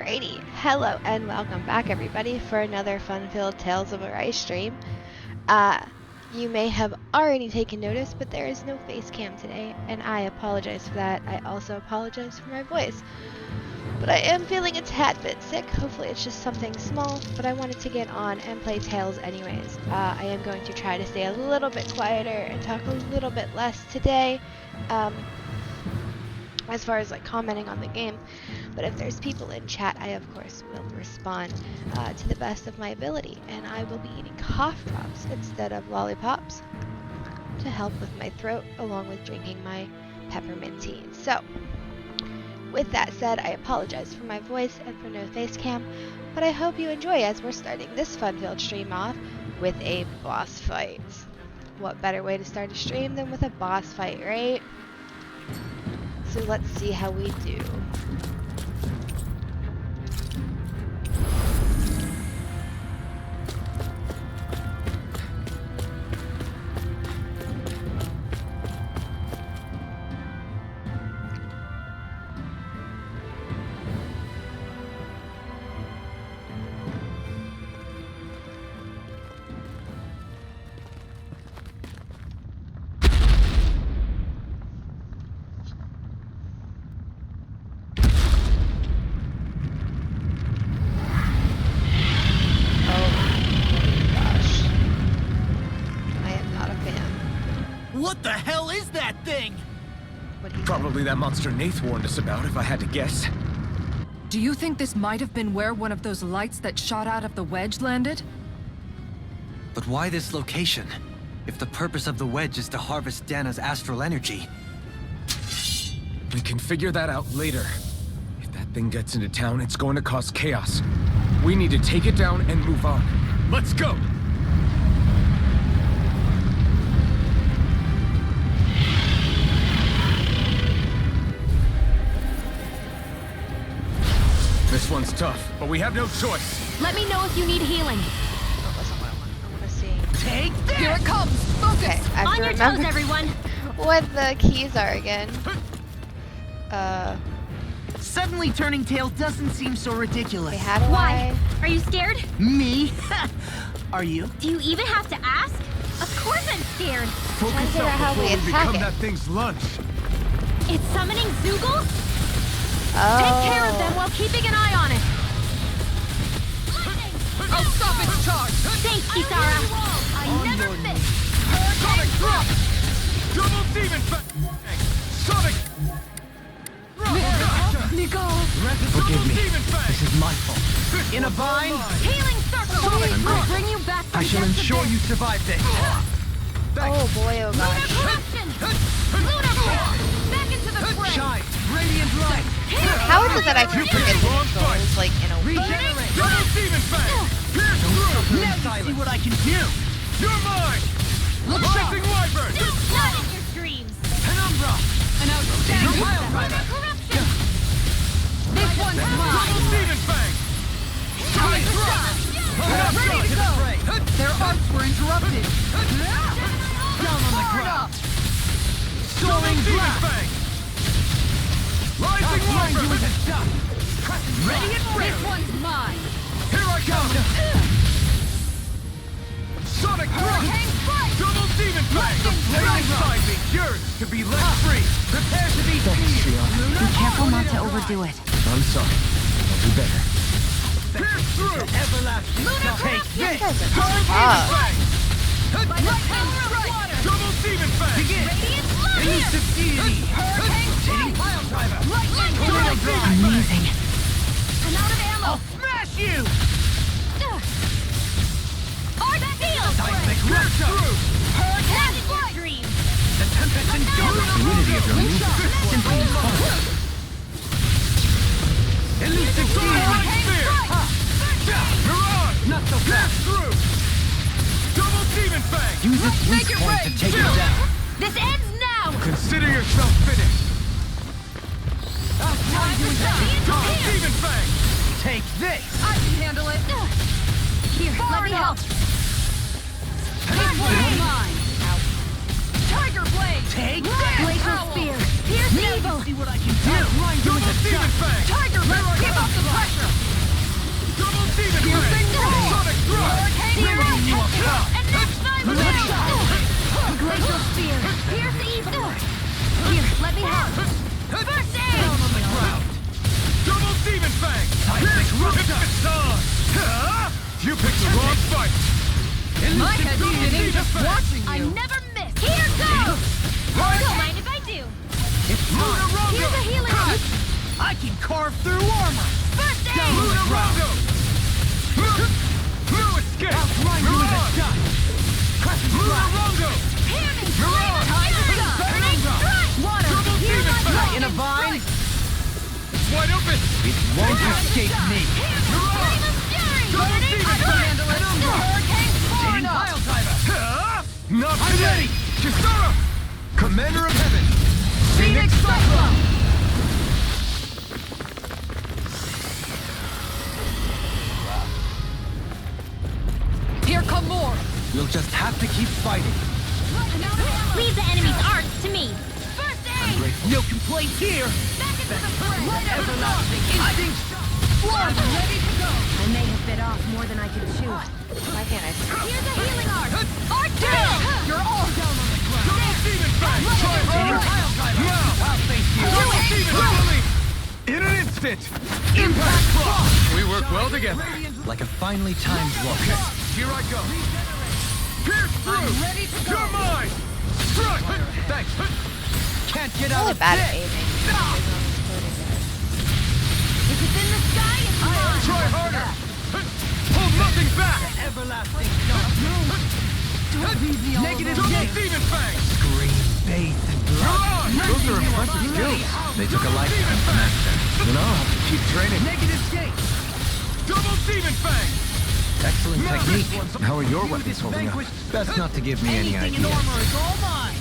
Alrighty, hello and welcome back everybody for another fun-filled Tales of Arise stream. You may have already taken notice, but there is no face cam today, and I apologize for that. I also apologize for my voice. But I am feeling a tad bit sick. Hopefully it's just something small, but I wanted to get on and play Tales anyways. I am going to try to stay a little bit quieter and talk a little bit less today. As far as like commenting on the game, but if there's people in chat, I of course will respond to the best of my ability, and I will be eating cough drops instead of lollipops to help with my throat, along with drinking my peppermint tea. So with that said, I apologize for my voice and for no face cam, but I hope you enjoy as we're starting this fun-filled stream off with a boss fight. What better way to start a stream than with a boss fight, right? So let's see how we do. What the hell is that thing? Probably that monster Nath warned us about, if I had to guess. Do you think this might have been where one of those lights that shot out of the wedge landed? But why this location? If the purpose of the wedge is to harvest Dana's astral energy. We can figure that out later. If that thing gets into town, it's going to cause chaos. We need to take it down and move on. Let's go! This one's tough, but we have no choice. Let me know if you need healing. Oh, that's not what I want to see. Take this! Here it comes! Focus! Okay, I have On to your remember toes, everyone! what the keys are again. Suddenly turning tail doesn't seem so ridiculous. Okay, how do Why? Are you scared? Me? Are you? Do you even have to ask? Of course I'm scared. Trying to Focus figure out up how before we we attack become it. that thing's lunch. It's summoning Zoogles? Oh. Take care of them while keeping an eye on it. I'll stop its charge! Thanks, Kisara. I never miss. Sonic drop! Double demon Sonic! Nico! Forgive me. This is my fault. In a bind? Healing circle! I'll bring you back to I shall ensure you survive this. Oh boy, oh Lunar gosh. corruption! Lunar blast! Back into the fray! Shine! Radiant light! How is it that I can forget the controls like in a week? Regenerate! Double demon fang! Pierce through! Now you see what I can do! You're mine! Rising wyvern! Not in your dreams! Penumbra! an outstanding Pile Lunar driver! corruption! This one's Double mine! demon fang! Sonic drop! Ready to go! Their arts were interrupted! Down on the ground! Soaring demon fang! Rising Blind you wyvern! with a dust! Ready and This ready! one's mine! Here I come! Sonic thrust! Hurricane strike! Double demon fang! The flame inside me yearns to be let free! Prepare to be seized! Be careful not to overdo it. I'm sorry. I'll do better. Pierce through! Everlasting Lunar take corruption! this! Guys are Double demon tough. fang! By the power of water! Double demon fang! Begin! Radiant Lunar! Elusive deity! Rotating pile driver! Tornado drive! Amazing. I'm out of ammo! Smash you! Art field! Seismic Pierce rupture! through! Not in your dreams! The tempest endures! The unity of your movement simply impossible! Elusive deity! Spear! You're on! Not so Pierce fast! through! Double demon fang! Use its weak point to take it down! This ends now! Consider yourself finished! Double Here, demon fang! Take this! I can handle it! let me help! This one's mine! Tiger blade! Take this! Glacial spear! Pierce Now evil! you see what I can do! Blind you with Double a demon dust! fang! Tiger blade! Keep up the pressure! You picked the wrong fight! My head's spinning just watching I you. never miss. Here goes! Don't mind if I do. It's time. Here's a healing arc. I can carve through armor. First aid! Lunarongo! No escape! I'll grind you with a You're on! shot. Crescent strike. Lunarongo! Hear me! You're on! Time to go! Grenade strike! Water. Double Here's demon my strike. In a lightning vine. strike. It's wide open! It won't escape me. Here's the You're on! flame of fury! Double Grenade demon strike! handle it. Hurricane Taking Florida! pile driver. Not I'm today! ready. Kisara! Commander of Heaven! Phoenix Cyclone. Here come more. We'll just have to keep fighting. Leave the enemy's arcs to me. First aid! No complaints here. Back into the fray! Everlasting instinct. Blood ready to go. I may have bit off more than I could chew. Why can't I see? Here's a healing arc! Arc drill! You're all down on the ground. Double demon fang! Try Taking harder! pile driver. Now! I'll face you. Double demon release! In an instant! Impact cross. We work well together. Like a finely timed walk. Here I go! Pierce through! I'm ready to go. You're mine! Strike! Thanks! Can't get I'm out really of bad at this! aiming. If it's in the sky, it's mine! Try harder! Hold nothing back! Everlasting shot. Don't leave me all Negative alone. double demon fang! Green, bathed in You're blood. on! Those are impressive skills. They took a lifetime to master. You know, I'll have to keep training. Negative gate. Double demon fang! Excellent No, technique. this one's- How are your You weapons holding up? vanquished- Best not to give me any Anything in ideas. armor is all mine.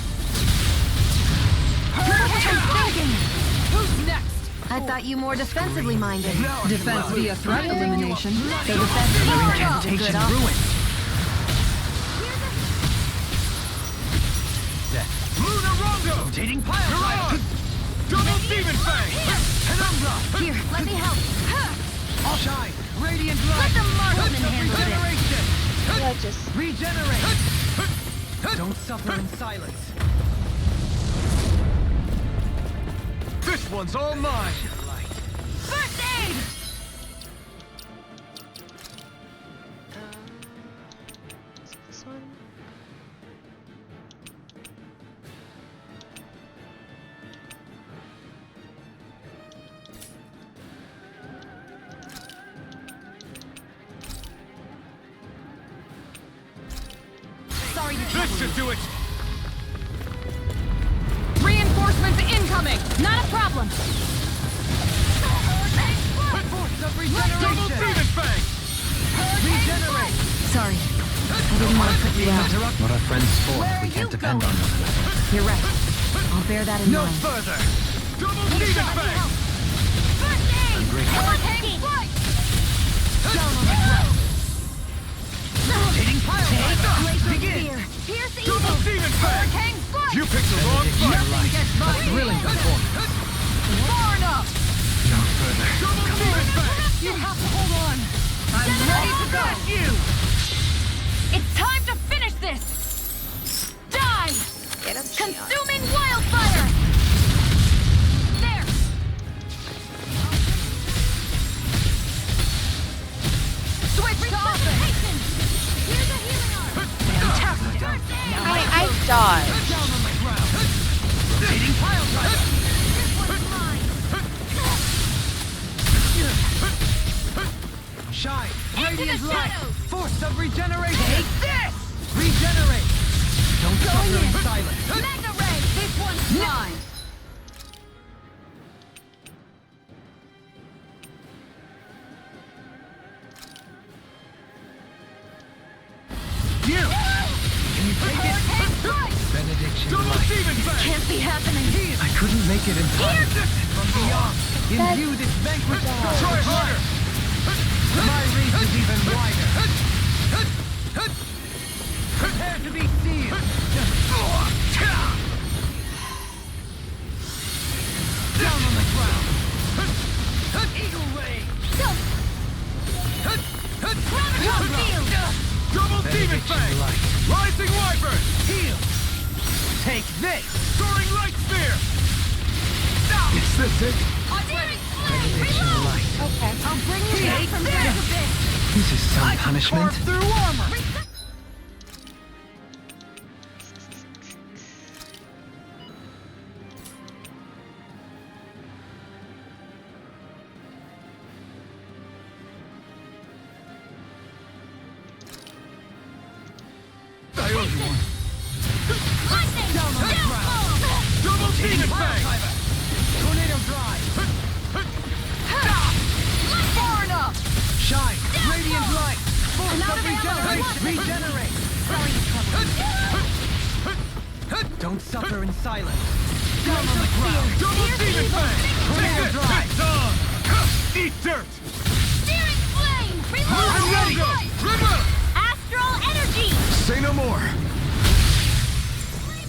Who's next? I thought you more defensively minded. Defense via threat elimination. So defense Your via incantation Good ruined. Lunarongo! Rotating pile You're driver. on! Double demon fang! Penumbra. Here, let me help. All shine. Radiant Let light. the marksman handle this. Regeneration. I just Regenerate. Don't suffer in silence. This one's all mine! First aid! is it this one? Sorry to This trouble should you. do it! Reinforcements incoming! Not a problem! Force of Double regeneration. demon fang! Regenerate. Sorry. I didn't want to put you out. What are friends for? Where We are can't you depend going? on one another. You're right. I'll bear that in No mind. further. Double demon fang! First aid! great. Hurricane flight! Down on the ground. Rotating pile driver. Glacial Begin. spear! Pierce the Double evil! demon fang! Hurricane flight! You picked the wrong fight! Nothing gets by me. Thrilling performance. Far enough. No further. Double demon fang! You have to hold on. I'm ready to go. You. It's time to finish this! Die! Get him, Shion. Consuming wildfire! There! Switch to offense! Here's a healing arm! Fantastic. I dodged. Down on the ground. Rotating pile driver. This one's mine! Shine. Into Radiant the light. shadows. Force of regeneration. Take this. Regenerate. Don't suffer in silence. Mega ray! This one's mine! You. Can you take it? Hurricane strike! Benediction Double light. demon fang! Can't be happening! I couldn't make it in time. From beyond. Imbue this vanquished soul Try with harder! light. My reach is even wider. Prepare to be sealed. Down on the ground. Eagle ray. Promise field! Double demon fang! light. Rising wyvern! Heal. Take this. Soaring light spear! Is this it? Daring flame! Benediction Reload! light. Okay. I'll bring you back from death to this! This is some I can punishment. carve through armor. I owe you one. Lightning! Double demon fang! Tornado drive. Far enough! Shine. Radiant light. Force I'm out of of ammo. regeneration. Regenerate. Don't suffer in silence. Down on the ground. Double demon fang! Tornado drive. It's on! Eat dirt! Steering flame! I'm ready! Reload! Trigger! Astral energy! Say no more!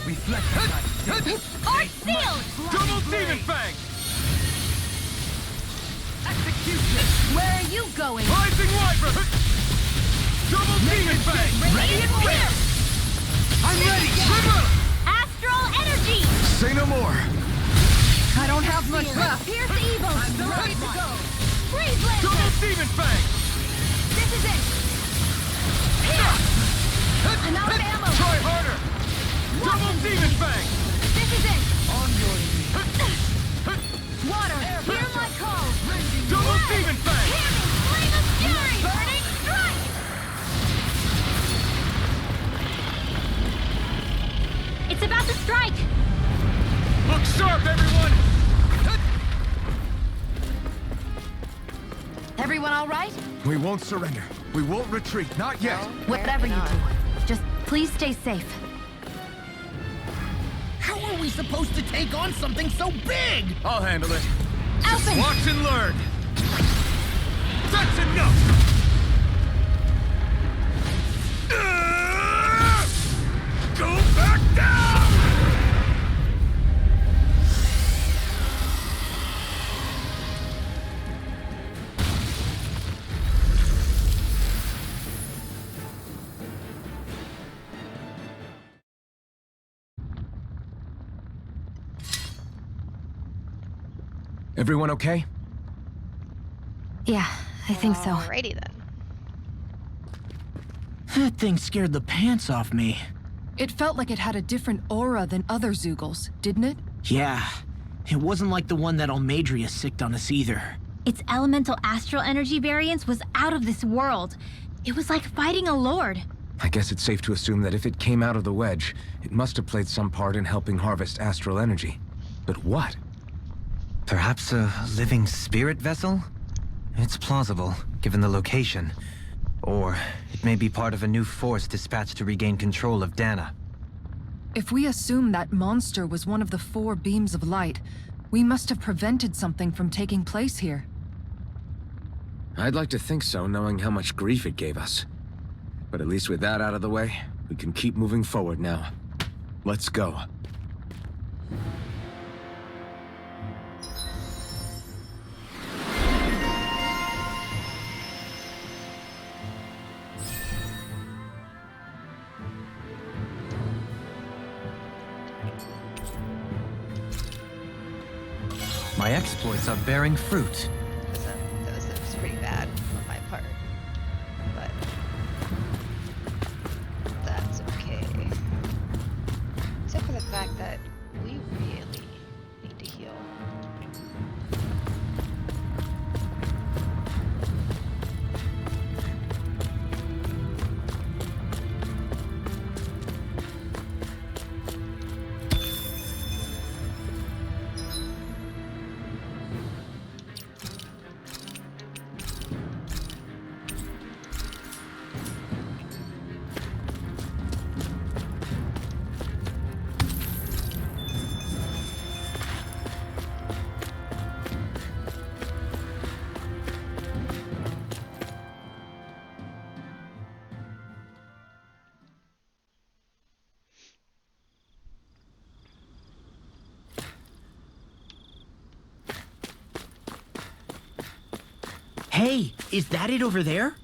Reflect. Arc field! Double demon fang! Execution. Where are you going? Rising wyvern! Double demon fang! Radiant pierce! I'm ready. Trigger! Astral energy! Say no more! I don't have much left. Here's the Evo! I'm ready to go. Freeze laser! Double demon fang! This is it! Here! I'm out of ammo! Try harder! Double demon fang! This is it! On your knees. Water! Hear my call! Double demon fang! Cannon! Flame of fury! Burning strike! It's about to strike! Look sharp, everyone! Everyone all right? We won't surrender. We won't retreat. Not yet. Whatever you do, just please stay safe. How are we supposed to take on something so big? I'll handle it. Open! Watch and learn. That's enough! Go back down! Everyone okay? Yeah, I think so. Alrighty then. That thing scared the pants off me. It felt like it had a different aura than other Zeugles, didn't it? Yeah. It wasn't like the one that Almadria sicked on us either. Its elemental astral energy variance was out of this world. It was like fighting a lord. I guess it's safe to assume that if it came out of the wedge, it must have played some part in helping harvest astral energy. But what? Perhaps a living spirit vessel? It's plausible, given the location. Or it may be part of a new force dispatched to regain control of Dana. If we assume that monster was one of the 4 beams of light, we must have prevented something from taking place here. I'd like to think so, knowing how much grief it gave us. But at least with that out of the way, we can keep moving forward now. Let's go. My exploits are bearing fruit. That was pretty bad on my part. But that's okay. Except for the fact that we really need to heal. Hey, is that it over there?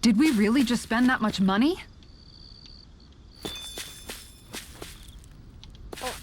Did we really just spend that much money? Oh.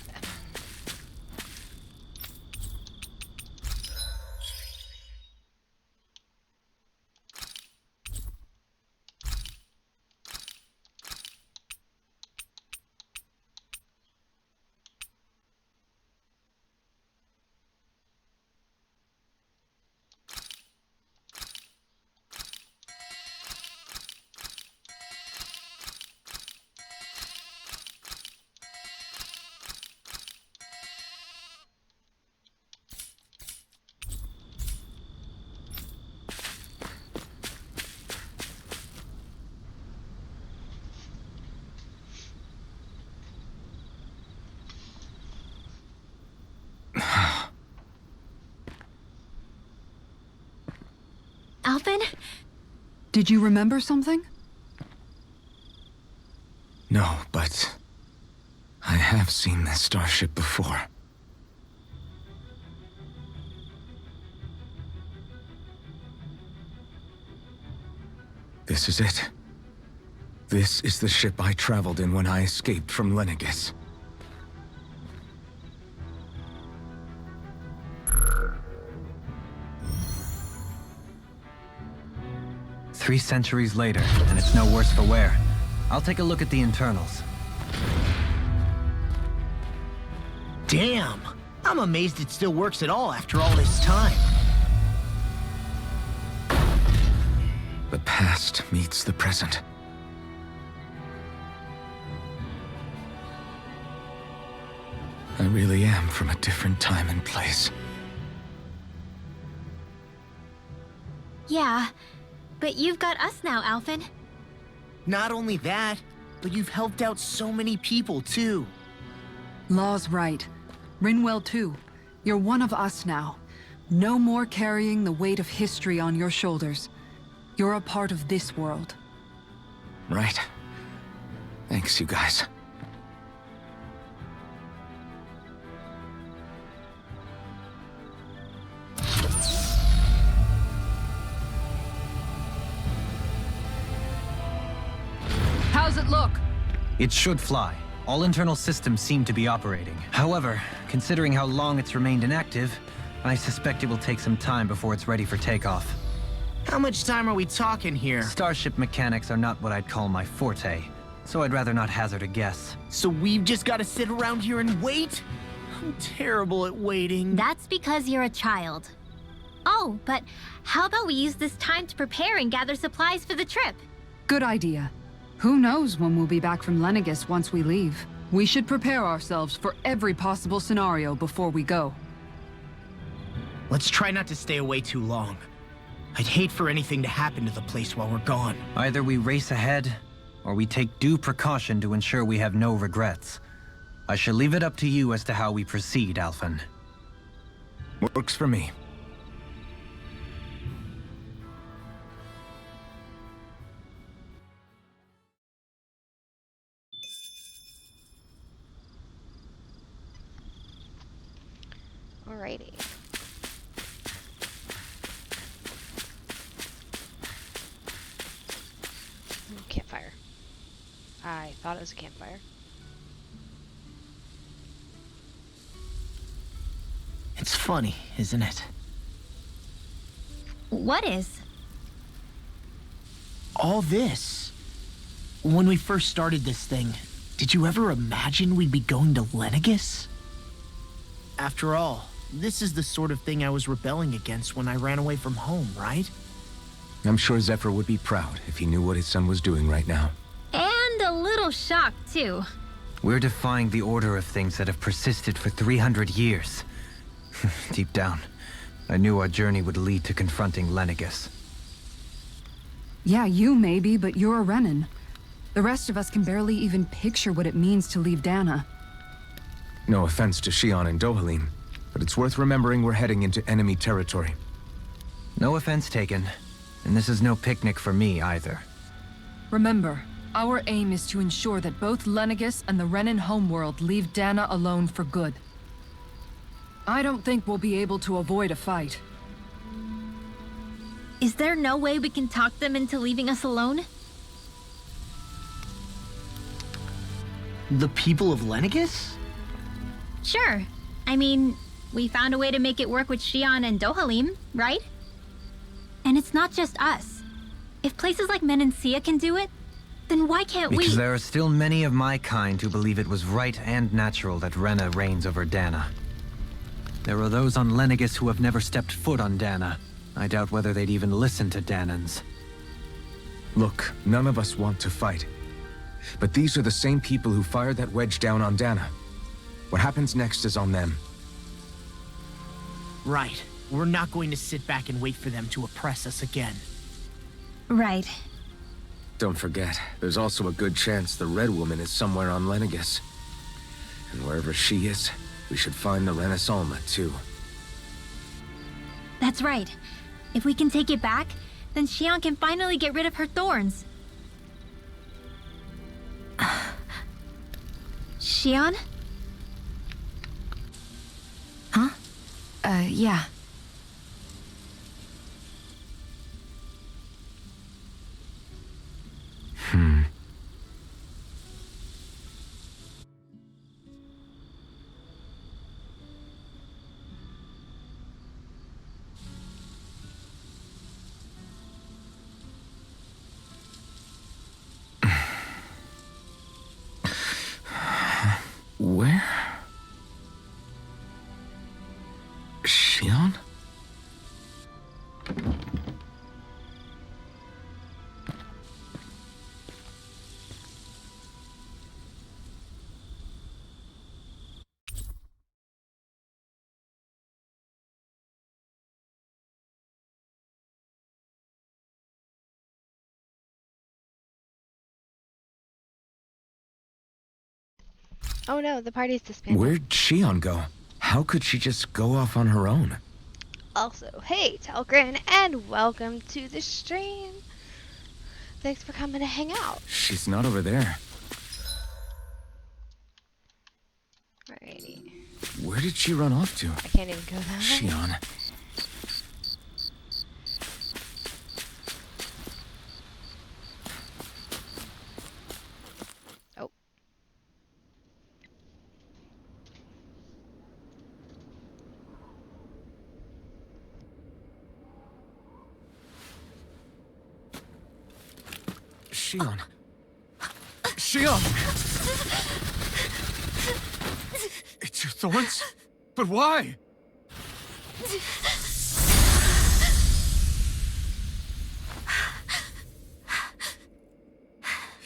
Alvin? Did you remember something? No, but I have seen this starship before. This is it. This is the ship I traveled in when I escaped from Lenegis. Three centuries later, and it's no worse for wear. I'll take a look at the internals. Damn! I'm amazed it still works at all after all this time. The past meets the present. I really am from a different time and place. Yeah, but you've got us now, Alvin. Not only that, but you've helped out so many people, too. Law's right. Rinwell too. You're one of us now. No more carrying the weight of history on your shoulders. You're a part of this world. Right. Thanks, you guys. How's it look? It should fly. All internal systems seem to be operating. However, considering how long it's remained inactive, I suspect it will take some time before it's ready for takeoff. How much time are we talking here? Starship mechanics are not what I'd call my forte, so I'd rather not hazard a guess. So we've just got to sit around here and wait? I'm terrible at waiting. That's because you're a child. Oh, but how about we use this time to prepare and gather supplies for the trip? Good idea. Who knows when we'll be back from Lenegis once we leave. We should prepare ourselves for every possible scenario before we go. Let's try not to stay away too long. I'd hate for anything to happen to the place while we're gone. Either we race ahead, or we take due precaution to ensure we have no regrets. I shall leave it up to you as to how we proceed, Alphen. Works for me. Alrighty. Campfire. I thought it was a campfire. It's funny, isn't it? What is? All this. When we first started this thing, did you ever imagine we'd be going to Lenegis? After all, this is the sort of thing I was rebelling against when I ran away from home, right? I'm sure Zephyr would be proud if he knew what his son was doing right now. And a little shocked, too. We're defying the order of things that have persisted for 300 years. Deep down, I knew our journey would lead to confronting Lenegis. Yeah, you maybe, but you're a Renan. The rest of us can barely even picture what it means to leave Dana. No offense to Shion and Dohalim, but it's worth remembering we're heading into enemy territory. No offense taken, and this is no picnic for me either. Remember, our aim is to ensure that both Lenegis and the Renan homeworld leave Dana alone for good. I don't think we'll be able to avoid a fight. Is there no way we can talk them into leaving us alone? The people of Lenegus? Sure. I mean, we found a way to make it work with Shion and Dohalim, right? And it's not just us. If places like Menancia can do it, then why can't we? Because there are still many of my kind who believe it was right and natural that Rena reigns over Dana. There are those on Lenegus who have never stepped foot on Dana. I doubt whether they'd even listen to Danans. Look, none of us want to fight. But these are the same people who fired that wedge down on Dana. What happens next is on them. Right. We're not going to sit back and wait for them to oppress us again. Right. Don't forget, there's also a good chance the Red Woman is somewhere on Lenegus. And wherever she is, we should find the Renaissalma, too. That's right. If we can take it back, then Shion can finally get rid of her thorns. Shion? Huh? Yeah. Where? Shion? Oh no, the party's disbanded. Where'd Shion go? How could she just go off on her own? Also, hey, Telgrin, and welcome to the stream. Thanks for coming to hang out. She's not over there. Alrighty. Where did she run off to? I can't even go that way. Shion. Oh. Shion. Shion! It's your thorns? But why?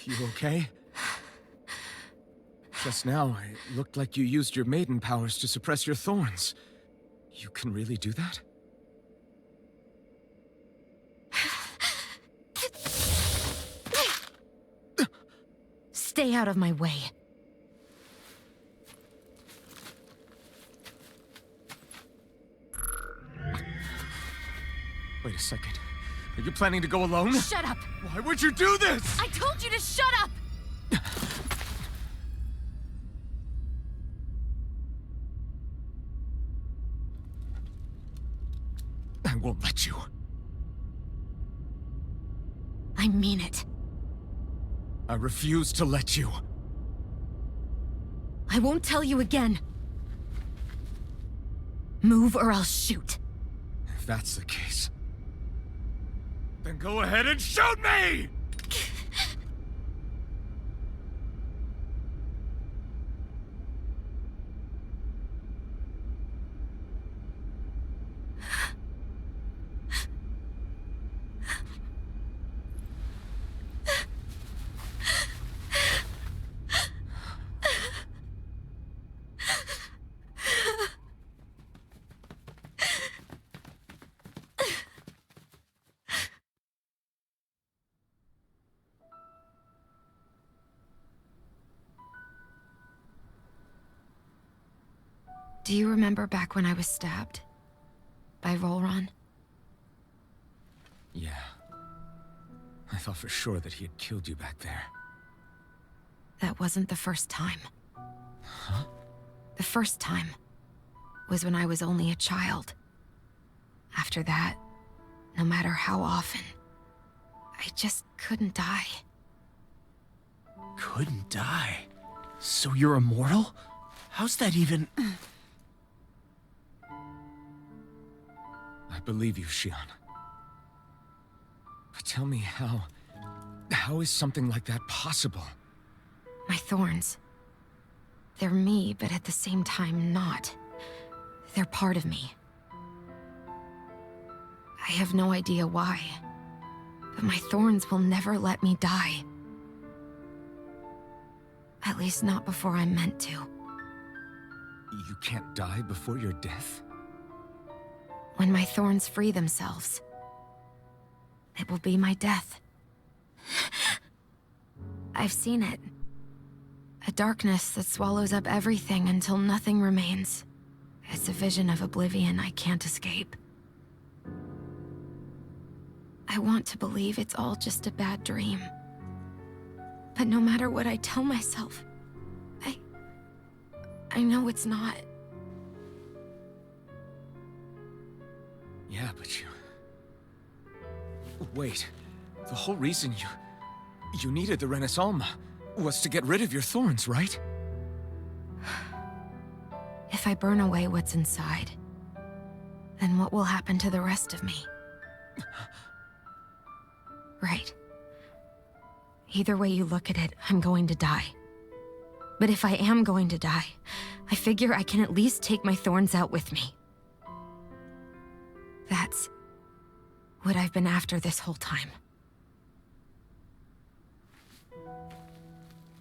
You okay? Just now, it looked like you used your maiden powers to suppress your thorns. You can really do that? Stay out of my way. Wait a second. Are you planning to go alone? Shut up! Why would you do this? I told you to shut up! I won't let you. I mean it. I refuse to let you. I won't tell you again. Move or I'll shoot. If that's the case, then go ahead and shoot me! Do you remember back when I was stabbed? By Rolron? Yeah. I thought for sure that he had killed you back there. That wasn't the first time. Huh? The first time was when I was only a child. After that, no matter how often. I just couldn't die. Couldn't die? So you're immortal? How's that even... I believe you, Shion. But tell me how... How is something like that possible? My thorns. They're me, but at the same time not. They're part of me. I have no idea why, but my thorns will never let me die. At least not before I'm meant to. You can't die before your death? When my thorns free themselves, it will be my death. I've seen it. A darkness that swallows up everything until nothing remains. It's a vision of oblivion I can't escape. I want to believe it's all just a bad dream. But no matter what I tell myself, I know it's not. Yeah, but you... Wait. The whole reason you needed the Renaissance was to get rid of your thorns, right? If I burn away what's inside, then what will happen to the rest of me? Right. Either way you look at it, I'm going to die. But if I am going to die, I figure I can at least take my thorns out with me. That's what I've been after this whole time.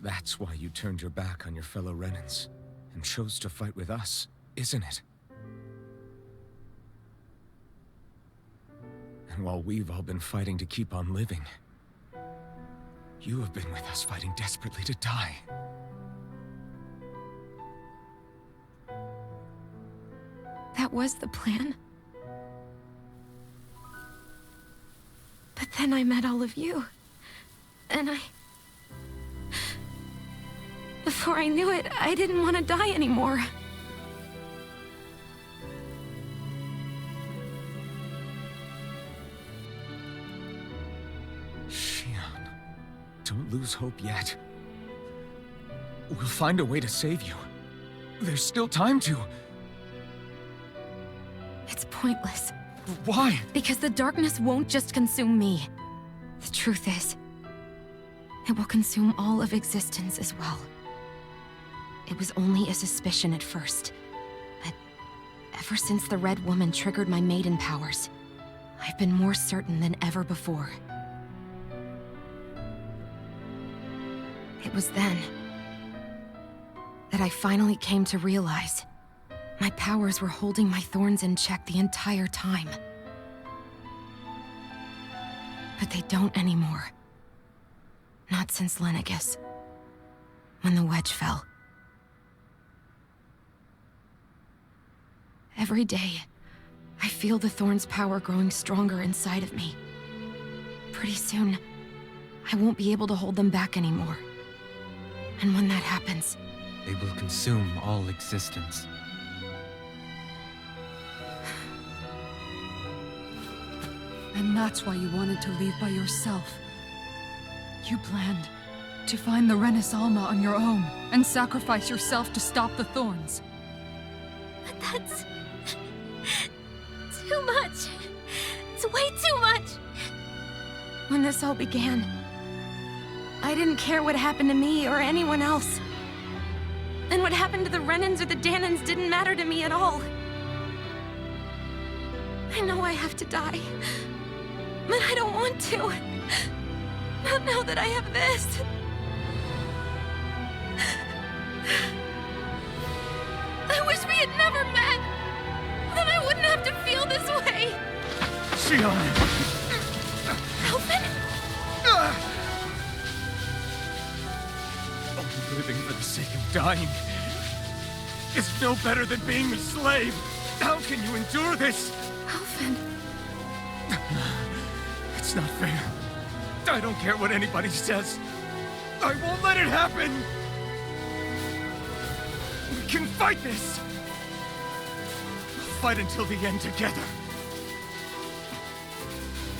That's why you turned your back on your fellow Renans and chose to fight with us, isn't it? And while we've all been fighting to keep on living, you have been with us fighting desperately to die. That was the plan. But then I met all of you. And before I knew it, I didn't want to die anymore. Shion, don't lose hope yet. We'll find a way to save you. There's still time to... It's pointless. Why? Because the darkness won't just consume me. The truth is, it will consume all of existence as well. It was only a suspicion at first, but ever since the Red Woman triggered my maiden powers, I've been more certain than ever before. It was then that I finally came to realize my powers were holding my thorns in check the entire time. But they don't anymore. Not since Lenegis, when the wedge fell. Every day, I feel the thorn's power growing stronger inside of me. Pretty soon, I won't be able to hold them back anymore. And when that happens... They will consume all existence. And that's why you wanted to leave by yourself. You planned to find the Renaissance on your own and sacrifice yourself to stop the thorns. But that's... too much. It's way too much. When this all began, I didn't care what happened to me or anyone else. And what happened to the Renans or the Danans didn't matter to me at all. I know I have to die, but I don't want to. Not now that I have this. I wish we had never met. Then I wouldn't have to feel this way. Shion! Alvin? Only living for the sake of dying is no better than being a slave. How can you endure this? Alvin. It's not fair. I don't care what anybody says. I won't let it happen! We can fight this! We'll fight until the end together.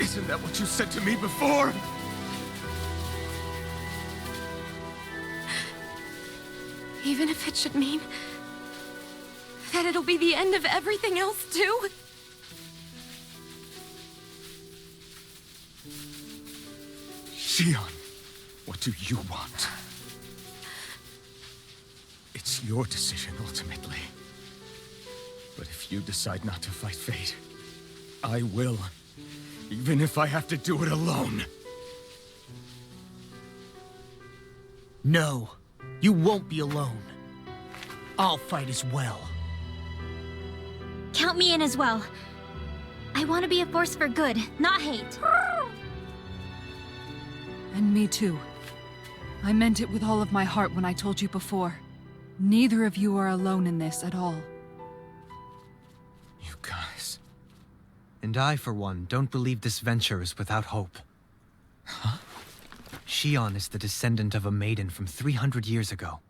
Isn't that what you said to me before? Even if it should mean that it'll be the end of everything else, too? Shion, what do you want? It's your decision, ultimately. But if you decide not to fight fate, I will. Even if I have to do it alone. No, you won't be alone. I'll fight as well. Count me in as well. I want to be a force for good, not hate. And me too. I meant it with all of my heart when I told you before. Neither of you are alone in this at all. You guys... And I, for one, don't believe this venture is without hope. Huh? Shion is the descendant of a maiden from 300 years ago.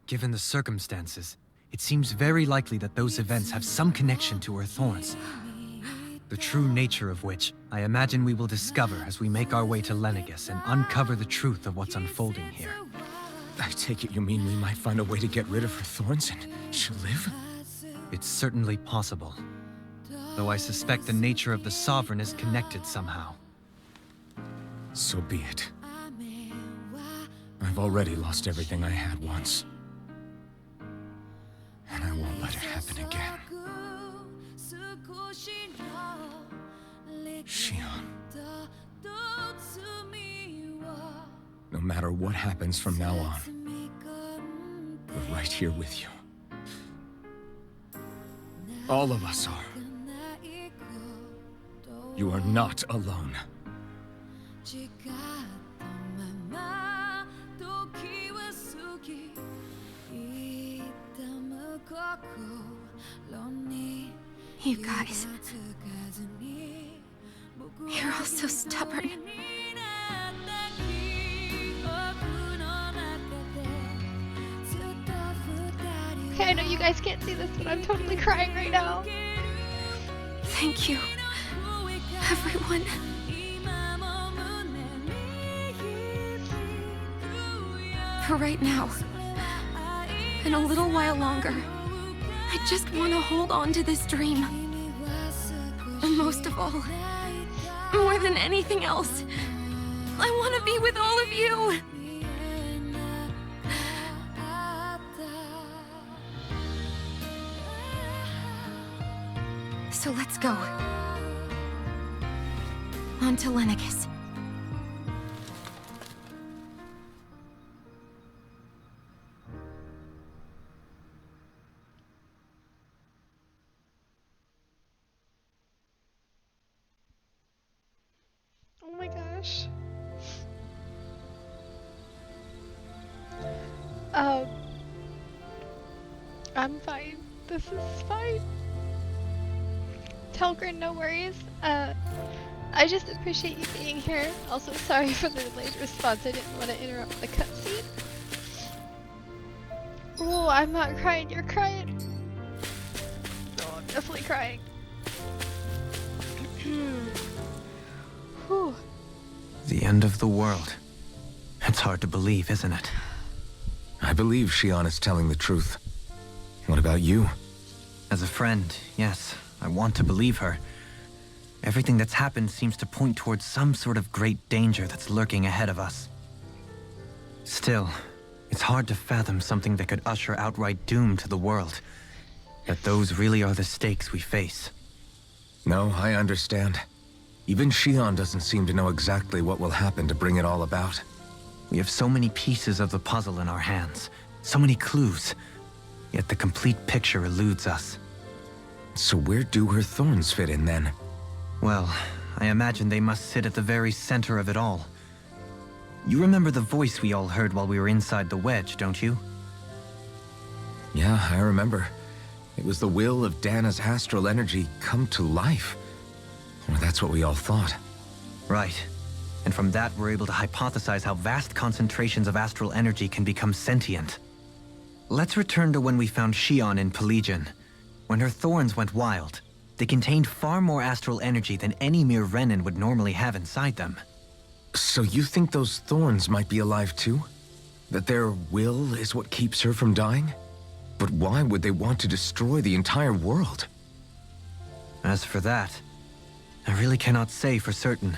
Given the circumstances, it seems very likely that those events have some connection to her thorns. The true nature of which, I imagine we will discover as we make our way to Lenegis and uncover the truth of what's unfolding here. I take it you mean we might find a way to get rid of her thorns and she'll live? It's certainly possible. Though I suspect the nature of the Sovereign is connected somehow. So be it. I've already lost everything I had once. And I won't let it happen again. Shion. No matter what happens from now on, we're right here with you. All of us are. You are not alone. You guys... You're all so stubborn. Okay, I know you guys can't see this, but I'm totally crying right now. Thank you, everyone. For right now, and a little while longer, I just want to hold on to this dream. And most of all, more than anything else, I want to be with all of you. So let's go. On to Lenegis. Oh my gosh. I'm fine. This is fine. Tell Grin no worries. I just appreciate you being here. Also, sorry for the delayed response. I didn't want to interrupt the cutscene. Oh, I'm not crying. You're crying. Oh, I'm definitely crying. Whew. The end of the world. It's hard to believe, isn't it? I believe Shion is telling the truth. What about you? As a friend, yes, I want to believe her. Everything that's happened seems to point towards some sort of great danger that's lurking ahead of us. Still, it's hard to fathom something that could usher outright doom to the world. That those really are the stakes we face. No, I understand. Even Shion doesn't seem to know exactly what will happen to bring it all about. We have so many pieces of the puzzle in our hands, so many clues, yet the complete picture eludes us. So where do her thorns fit in then? Well, I imagine they must sit at the very center of it all. You remember the voice we all heard while we were inside the wedge, don't you? Yeah, I remember. It was the will of Dana's astral energy come to life. Or that's what we all thought. Right. And from that, we're able to hypothesize how vast concentrations of astral energy can become sentient. Let's return to when we found Shion in Pelagian, when her thorns went wild. They contained far more astral energy than any mere Renin would normally have inside them. So you think those thorns might be alive too? That their will is what keeps her from dying? But why would they want to destroy the entire world? As for that, I really cannot say for certain.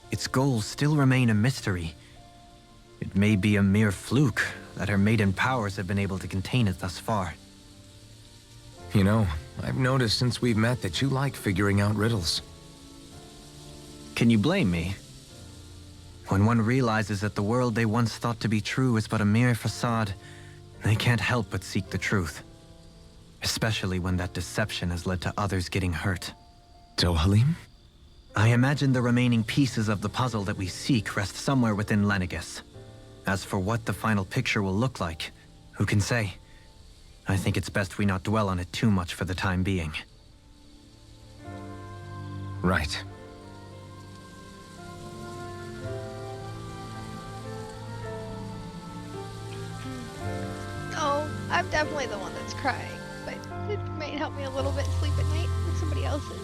Its goals still remain a mystery. It may be a mere fluke that her maiden powers have been able to contain it thus far. You know, I've noticed since we've met that you like figuring out riddles. Can you blame me? When one realizes that the world they once thought to be true is but a mere facade, they can't help but seek the truth. Especially when that deception has led to others getting hurt. Dohalim? I imagine the remaining pieces of the puzzle that we seek rest somewhere within Lenegis. As for what the final picture will look like, who can say? I think it's best we not dwell on it too much for the time being. Right. Oh, I'm definitely the one that's crying, but it might help me a little bit sleep at night if somebody else is.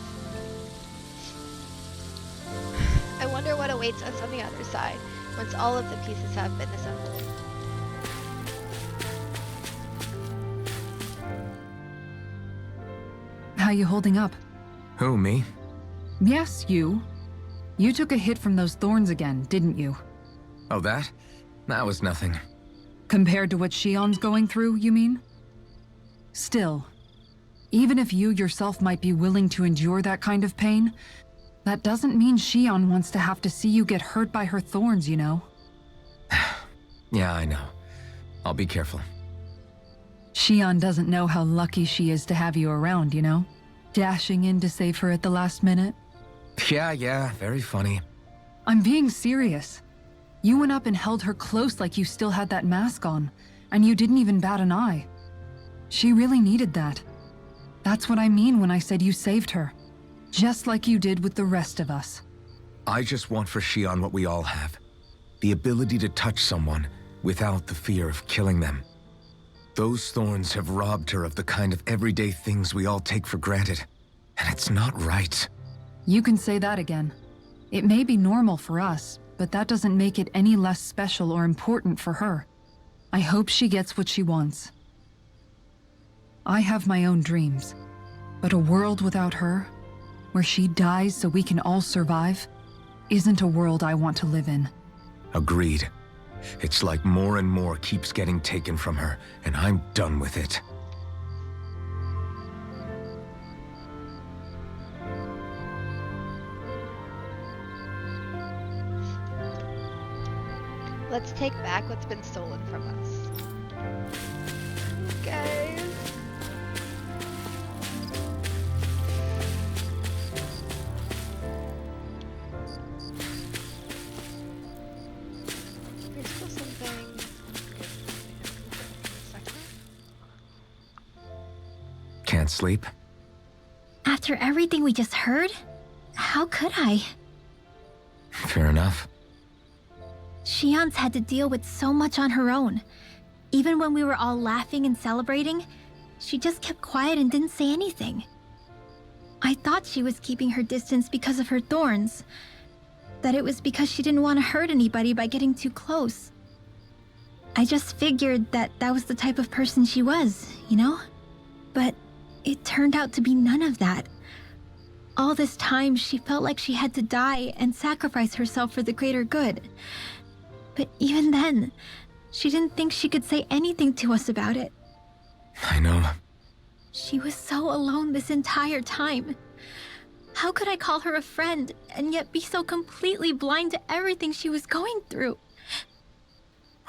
I wonder what awaits us on the other side once all of the pieces have been assembled. How you holding up? Who, me? Yes, you. You took a hit from those thorns again, didn't you? Oh, that? That was nothing. Compared to what Shion's going through, you mean? Still, even if you yourself might be willing to endure that kind of pain, that doesn't mean Shion wants to have to see you get hurt by her thorns, you know? Yeah, I know. I'll be careful. Shion doesn't know how lucky she is to have you around, you know? Dashing in to save her at the last minute. Yeah, very funny. I'm being serious. You went up and held her close like you still had that mask on, and you didn't even bat an eye. She really needed that. That's what I mean when I said you saved her. Just like you did with the rest of us. I just want for Shion what we all have. The ability to touch someone without the fear of killing them. Those thorns have robbed her of the kind of everyday things we all take for granted. And it's not right. You can say that again. It may be normal for us, but that doesn't make it any less special or important for her. I hope she gets what she wants. I have my own dreams, but a world without her, where she dies so we can all survive, isn't a world I want to live in. Agreed. It's like more and more keeps getting taken from her, and I'm done with it. Let's take back what's been stolen from us. Guys. There's still something. Can't sleep? After everything we just heard, how could I? Fair enough. Shion's had to deal with so much on her own. Even when we were all laughing and celebrating, she just kept quiet and didn't say anything. I thought she was keeping her distance because of her thorns. That it was because she didn't want to hurt anybody by getting too close. I just figured that that was the type of person she was, you know? But it turned out to be none of that. All this time, she felt like she had to die and sacrifice herself for the greater good. But even then, she didn't think she could say anything to us about it. I know. She was so alone this entire time. How could I call her a friend and yet be so completely blind to everything she was going through?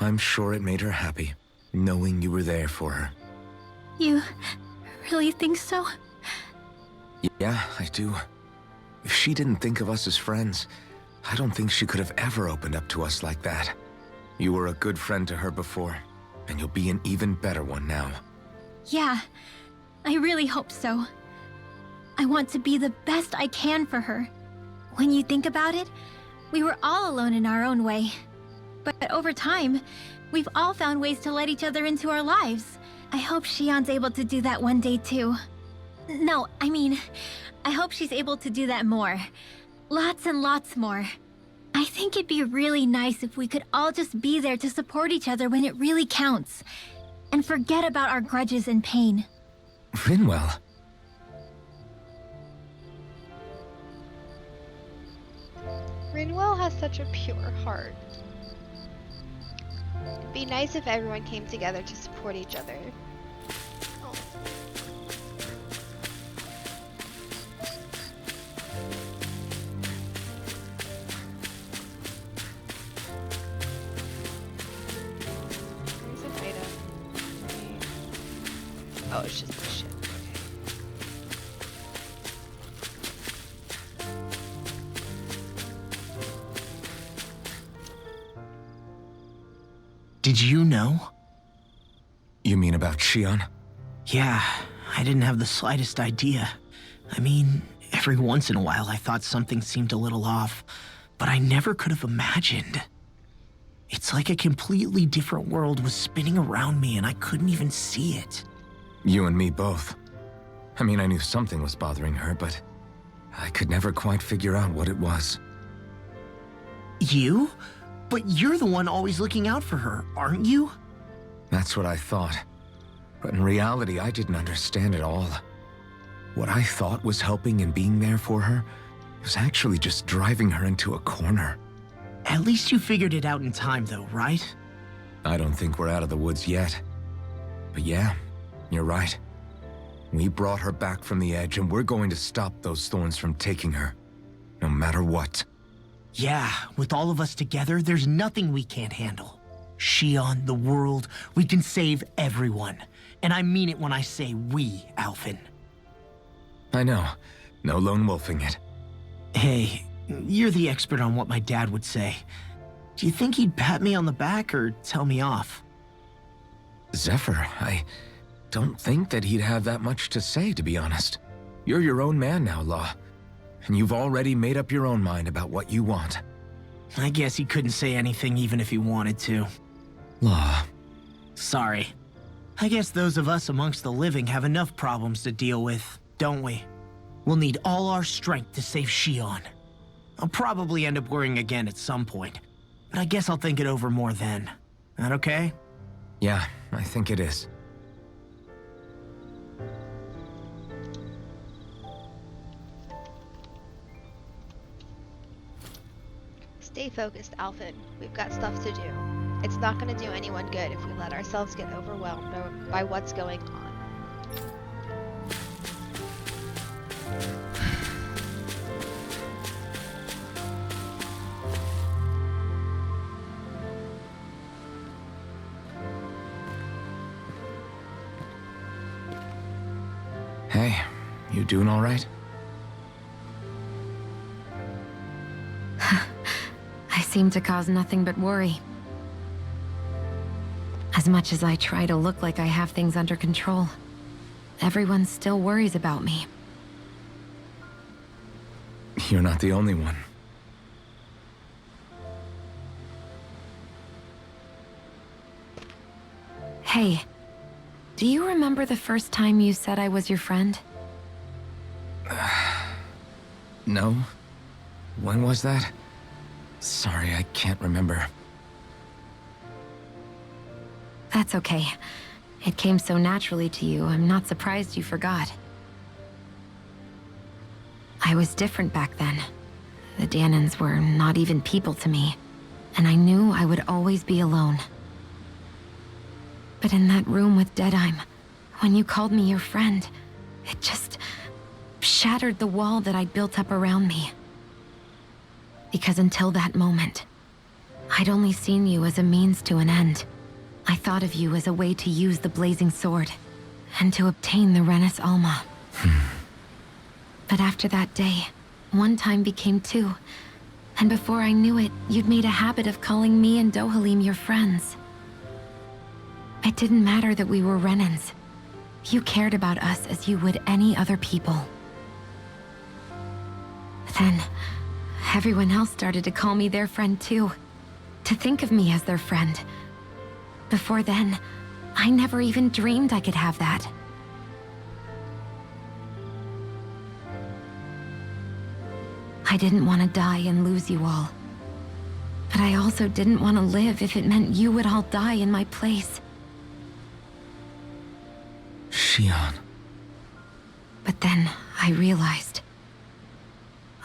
I'm sure it made her happy, knowing you were there for her. You really think so? Yeah, I do. If she didn't think of us as friends, I don't think she could have ever opened up to us like that. You were a good friend to her before, and you'll be an even better one now. Yeah, I really hope so. I want to be the best I can for her. When you think about it, we were all alone in our own way. But over time, we've all found ways to let each other into our lives. I hope Shion's able to do that one day too. No, I mean, I hope she's able to do that more. Lots and lots more. I think it'd be really nice if we could all just be there to support each other when it really counts. And forget about our grudges and pain. Rinwell. Rinwell has such a pure heart. It'd be nice if everyone came together to support each other. Oh. Where's an item? Oh, it's just the ship. Okay. Did you know? You mean about Shion? Yeah, I didn't have the slightest idea. I mean, every once in a while I thought something seemed a little off, but I never could have imagined. It's like a completely different world was spinning around me and I couldn't even see it. You and me both. I mean, I knew something was bothering her, but I could never quite figure out what it was. You? But you're the one always looking out for her, aren't you? That's what I thought. But in reality, I didn't understand it all. What I thought was helping and being there for her was actually just driving her into a corner. At least you figured it out in time, though, right? I don't think we're out of the woods yet. But yeah, you're right. We brought her back from the edge, and we're going to stop those thorns from taking her, no matter what. Yeah, with all of us together, there's nothing we can't handle. Shion, the world, we can save everyone. And I mean it when I say we, Alphen. I know. No lone wolfing it. Hey, you're the expert on what my dad would say. Do you think he'd pat me on the back or tell me off? Zephyr, I don't think that he'd have that much to say, to be honest. You're your own man now, Law. And you've already made up your own mind about what you want. I guess he couldn't say anything even if he wanted to. Law. Sorry. I guess those of us amongst the living have enough problems to deal with, don't we? We'll need all our strength to save Shion. I'll probably end up worrying again at some point, but I guess I'll think it over more then. That okay? Yeah, I think it is. Stay focused, Alphen. We've got stuff to do. It's not going to do anyone good if we let ourselves get overwhelmed by what's going on. Hey, you doing all right? I seem to cause nothing but worry. As much as I try to look like I have things under control, everyone still worries about me. You're not the only one. Hey, do you remember the first time you said I was your friend? No? When was that? Sorry, I can't remember. That's okay. It came so naturally to you, I'm not surprised you forgot. I was different back then. The Danans were not even people to me, and I knew I would always be alone. But in that room with Deadheim, when you called me your friend, it just shattered the wall that I'd built up around me. Because until that moment, I'd only seen you as a means to an end. I thought of you as a way to use the blazing sword, and to obtain the Renis Alma. But after that day, one time became two, and before I knew it, you'd made a habit of calling me and Dohalim your friends. It didn't matter that we were Renans. You cared about us as you would any other people. Then, everyone else started to call me their friend too, to think of me as their friend. Before then, I never even dreamed I could have that. I didn't want to die and lose you all. But I also didn't want to live if it meant you would all die in my place. Shion. But then I realized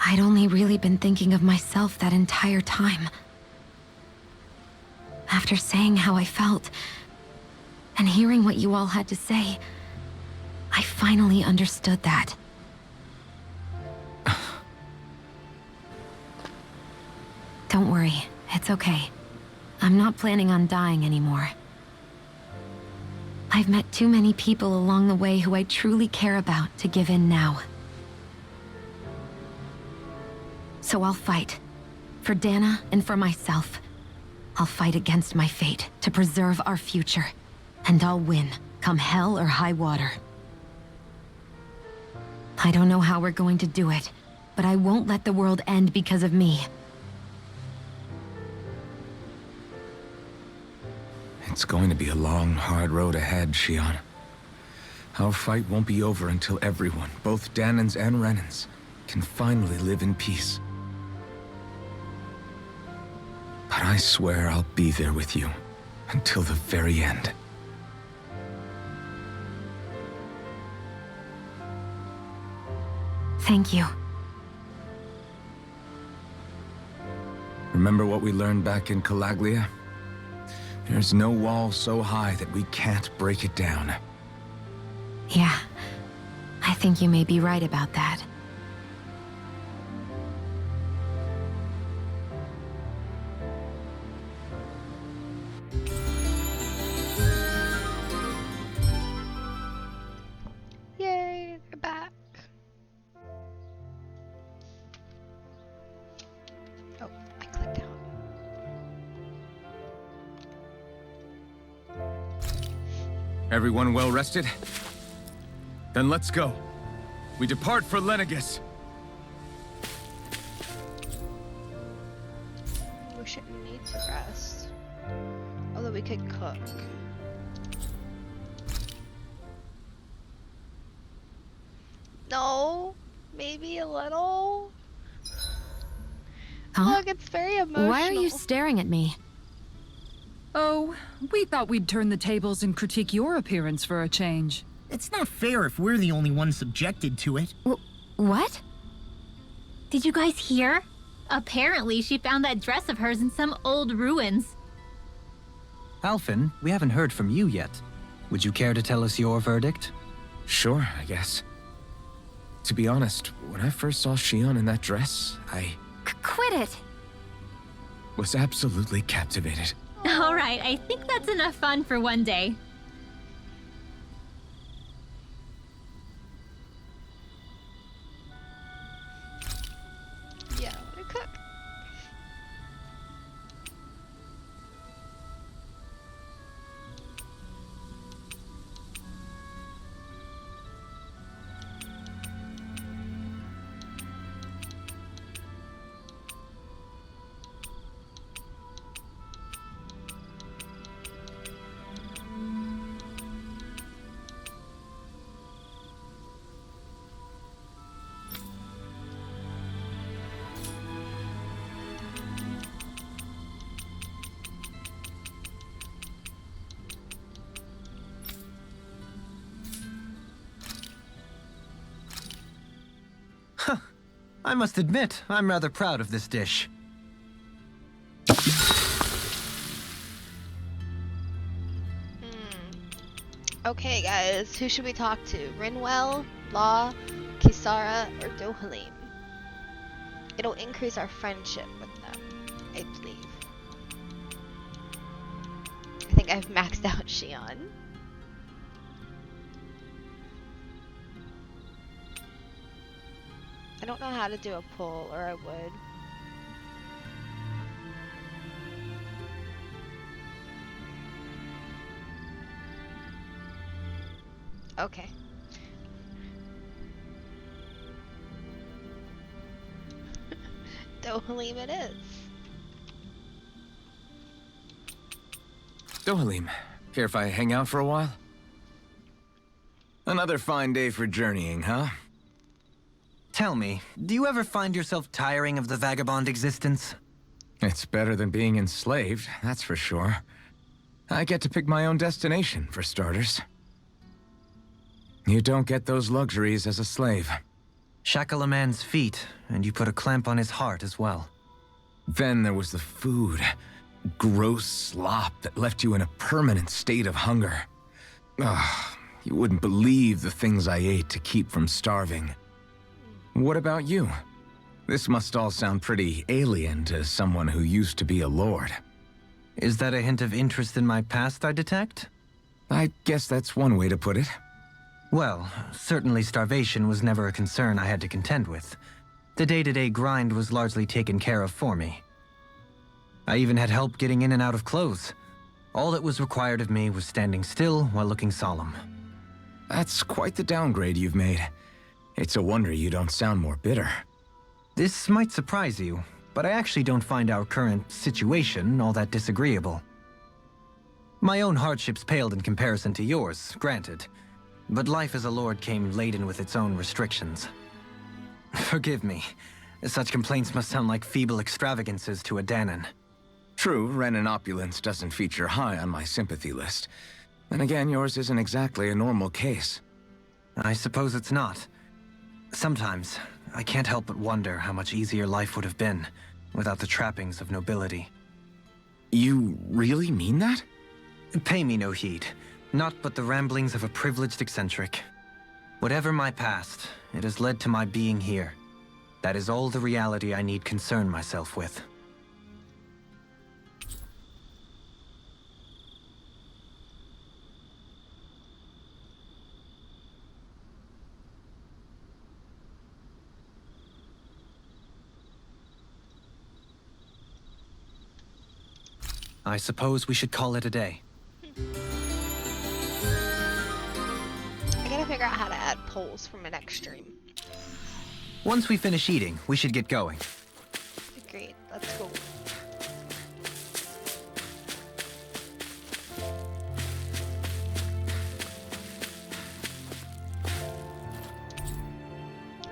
I'd only really been thinking of myself that entire time. After saying how I felt, and hearing what you all had to say, I finally understood that. Don't worry, it's okay. I'm not planning on dying anymore. I've met too many people along the way who I truly care about to give in now. So I'll fight. For Dana and for myself. I'll fight against my fate to preserve our future. And I'll win, come hell or high water. I don't know how we're going to do it, but I won't let the world end because of me. It's going to be a long, hard road ahead, Shion. Our fight won't be over until everyone, both Danans and Renans, can finally live in peace. But I swear I'll be there with you until the very end. Thank you. Remember what we learned back in Calaglia? There's no wall so high that we can't break it down. Yeah, I think you may be right about that. Yay, they're back. Oh, I clicked out. Everyone well rested? Then let's go. We depart for Lenegis. We shouldn't need to rest. Although we could cook. No, maybe a little. Huh? Look, it's very emotional. Why are you staring at me? Oh, we thought we'd turn the tables and critique your appearance for a change. It's not fair if we're the only ones subjected to it. What? Did you guys hear? Apparently, she found that dress of hers in some old ruins. Alphen, we haven't heard from you yet. Would you care to tell us your verdict? Sure, I guess. To be honest, when I first saw Shion in that dress, I Quit it! was absolutely captivated. All right, I think that's enough fun for one day. Yeah, we cook. I must admit, I'm rather proud of this dish. Okay, guys, who should we talk to? Rinwell, Law, Kisara, or Dohalim? It'll increase our friendship with them, I believe. I think I've maxed out Shion. I don't know how to do a poll, or I would. Okay. Dohalim it is. Dohalim, care if I hang out for a while? Another fine day for journeying, huh? Tell me, do you ever find yourself tiring of the vagabond existence? It's better than being enslaved, that's for sure. I get to pick my own destination, for starters. You don't get those luxuries as a slave. Shackle a man's feet, and you put a clamp on his heart as well. Then there was the food. Gross slop that left you in a permanent state of hunger. Ugh, you wouldn't believe the things I ate to keep from starving. What about you? This must all sound pretty alien to someone who used to be a lord. Is that a hint of interest in my past I detect? I guess that's one way to put it. Well, certainly starvation was never a concern I had to contend with. The day-to-day grind was largely taken care of for me. I even had help getting in and out of clothes. All that was required of me was standing still while looking solemn. That's quite the downgrade you've made. It's a wonder you don't sound more bitter. This might surprise you, but I actually don't find our current situation all that disagreeable. My own hardships paled in comparison to yours, granted. But life as a lord came laden with its own restrictions. Forgive me. Such complaints must sound like feeble extravagances to a Danon. True, Renan opulence doesn't feature high on my sympathy list. And again, yours isn't exactly a normal case. I suppose it's not. Sometimes, I can't help but wonder how much easier life would have been without the trappings of nobility. You really mean that? Pay me no heed. Not but the ramblings of a privileged eccentric. Whatever my past, it has led to my being here. That is all the reality I need concern myself with. I suppose we should call it a day. I gotta figure out how to add polls for my next stream. Once we finish eating, we should get going. Agreed. Let's go.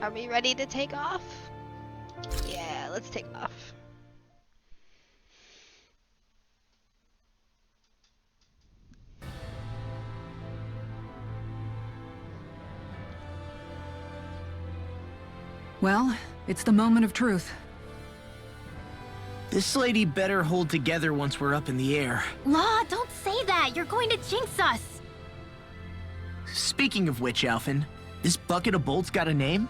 Are we ready to take off? Yeah, let's take off. Well, it's the moment of truth. This lady better hold together once we're up in the air. Law, don't say that. You're going to jinx us. Speaking of which, Alphen, this bucket of bolts got a name?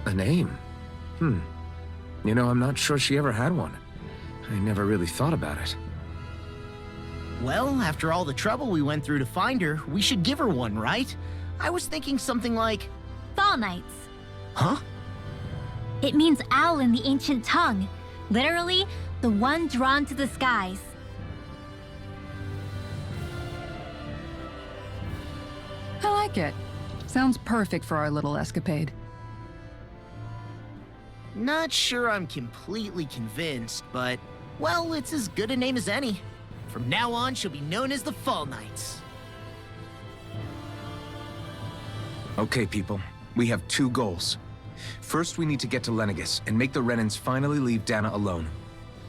A name? You know, I'm not sure she ever had one. I never really thought about it. Well, after all the trouble we went through to find her, we should give her one, right? I was thinking something like... Fall Knights. Huh? It means owl in the ancient tongue. Literally, the one drawn to the skies. I like it. Sounds perfect for our little escapade. Not sure I'm completely convinced, but... Well, it's as good a name as any. From now on, she'll be known as the Fall Knights. Okay, people. We have two goals. First, we need to get to Lenegis and make the Renans finally leave Dana alone.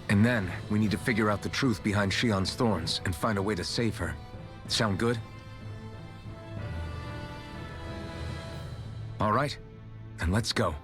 And then, we need to figure out the truth behind Shion's thorns and find a way to save her. Sound good? All right, then let's go.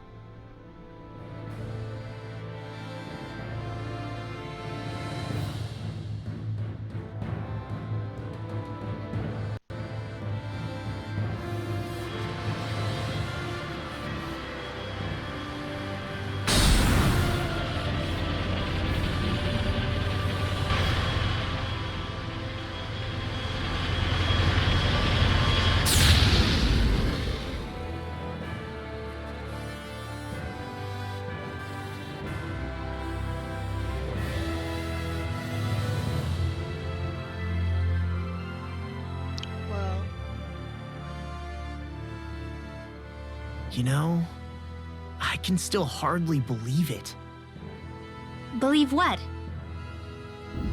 Whoa. You know, I can still hardly believe it. Believe what?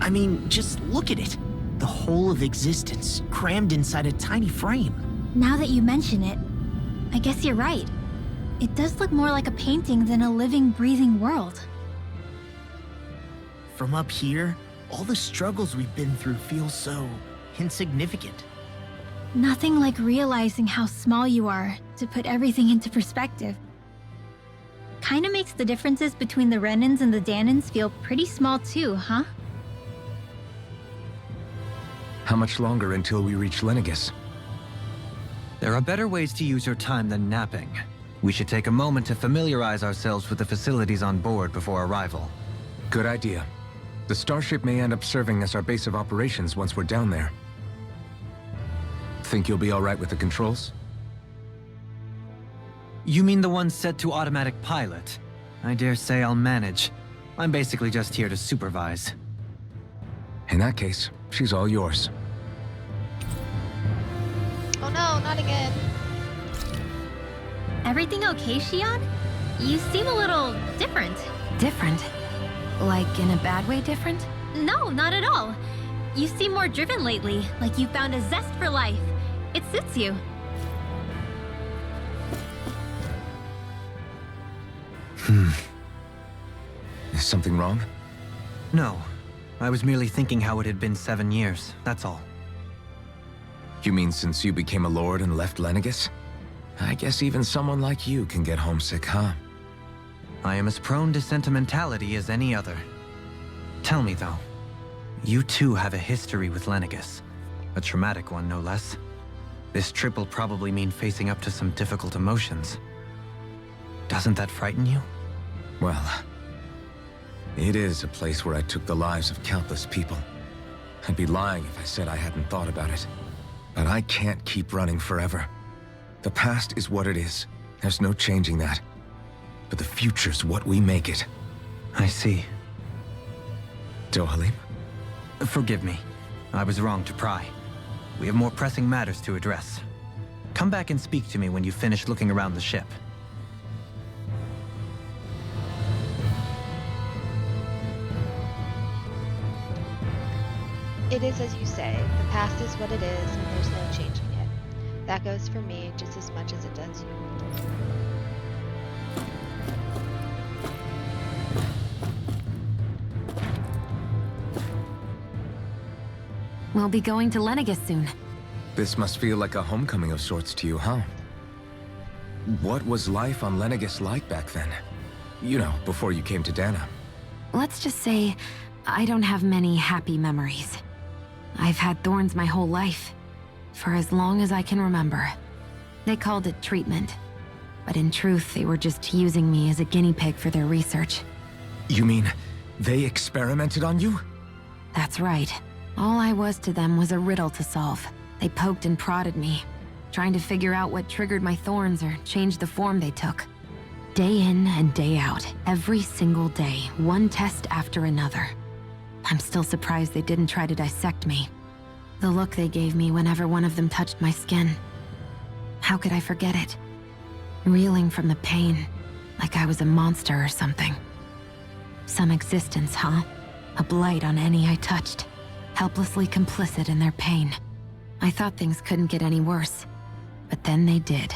I mean, just look at it. The whole of existence, crammed inside a tiny frame. Now that you mention it, I guess you're right. It does look more like a painting than a living, breathing world. From up here, all the struggles we've been through feel so insignificant. Nothing like realizing how small you are to put everything into perspective. Kinda makes the differences between the Renans and the Danans feel pretty small too, huh? How much longer until we reach Lenegis? There are better ways to use your time than napping. We should take a moment to familiarize ourselves with the facilities on board before arrival. Good idea. The starship may end up serving as our base of operations once we're down there. Think you'll be all right with the controls? You mean the one set to automatic pilot? I dare say I'll manage. I'm basically just here to supervise. In that case, she's all yours. Oh no, not again. Everything okay, Shion? You seem a little different. Different? Like in a bad way different? No, not at all. You seem more driven lately, like you found a zest for life. It suits you. Is something wrong? No. I was merely thinking how it had been 7 years, that's all. You mean since you became a lord and left Lenegis? I guess even someone like you can get homesick, huh? I am as prone to sentimentality as any other. Tell me though, you too have a history with Lenegis. A traumatic one, no less. This trip will probably mean facing up to some difficult emotions. Doesn't that frighten you? Well, it is a place where I took the lives of countless people. I'd be lying if I said I hadn't thought about it. But I can't keep running forever. The past is what it is. There's no changing that. But the future's what we make it. I see. Dohalim? Forgive me. I was wrong to pry. We have more pressing matters to address. Come back and speak to me when you finish looking around the ship. It is as you say, the past is what it is, and there's no changing it. That goes for me just as much as it does you. We'll be going to Lenegis soon. This must feel like a homecoming of sorts to you, huh? What was life on Lenegis like back then? You know, before you came to Dana. Let's just say, I don't have many happy memories. I've had thorns my whole life, for as long as I can remember. They called it treatment, but in truth, they were just using me as a guinea pig for their research. You mean, they experimented on you? That's right. All I was to them was a riddle to solve. They poked and prodded me, trying to figure out what triggered my thorns or changed the form they took. Day in and day out, every single day, one test after another. I'm still surprised they didn't try to dissect me. The look they gave me whenever one of them touched my skin. How could I forget it? Reeling from the pain, like I was a monster or something. Some existence, huh? A blight on any I touched. Helplessly complicit in their pain. I thought things couldn't get any worse, but then they did.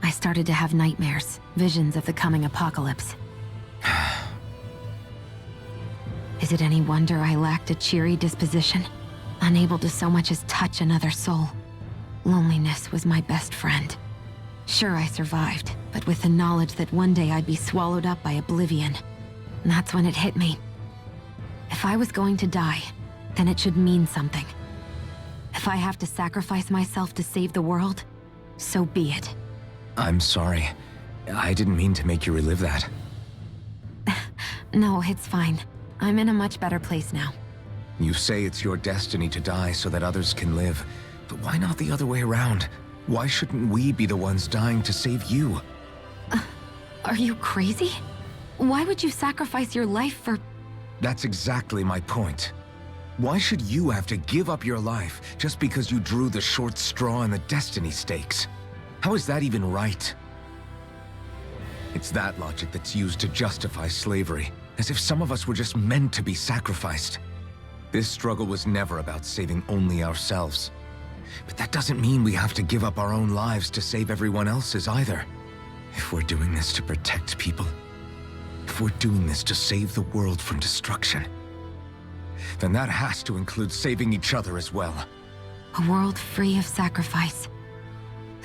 I started to have nightmares, visions of the coming apocalypse. Is it any wonder I lacked a cheery disposition? Unable to so much as touch another soul. Loneliness was my best friend. Sure, I survived, but with the knowledge that one day I'd be swallowed up by oblivion. And that's when it hit me. If I was going to die, then it should mean something. If I have to sacrifice myself to save the world, so be it. I'm sorry. I didn't mean to make you relive that. No, it's fine. I'm in a much better place now. You say it's your destiny to die so that others can live. But why not the other way around? Why shouldn't we be the ones dying to save you? Are you crazy? Why would you sacrifice your life for... That's exactly my point. Why should you have to give up your life just because you drew the short straw in the destiny stakes? How is that even right? It's that logic that's used to justify slavery, as if some of us were just meant to be sacrificed. This struggle was never about saving only ourselves. But that doesn't mean we have to give up our own lives to save everyone else's either. If we're doing this to protect people, if we're doing this to save the world from destruction, then that has to include saving each other as well. A world free of sacrifice.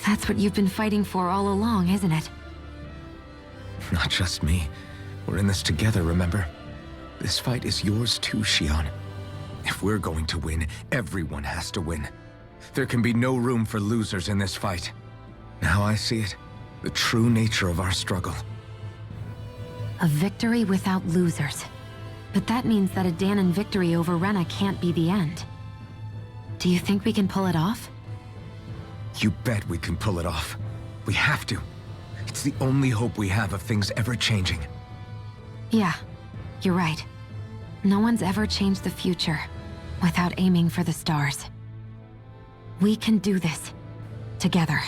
That's what you've been fighting for all along, isn't it? Not just me. We're in this together, remember? This fight is yours too, Shion. If we're going to win, everyone has to win. There can be no room for losers in this fight. Now I see it. The true nature of our struggle. A victory without losers. But that means that a Danon victory over Rena can't be the end. Do you think we can pull it off? You bet we can pull it off. We have to. It's the only hope we have of things ever changing. Yeah, you're right. No one's ever changed the future without aiming for the stars. We can do this. Together.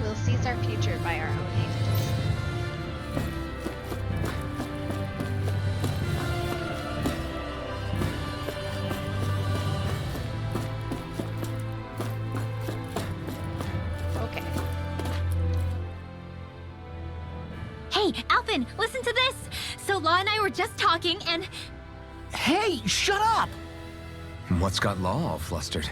We'll seize our future by our own hands. Okay. Hey, Alphen, listen to this! So Law and I were just talking and... Hey, shut up! What's got Law all flustered?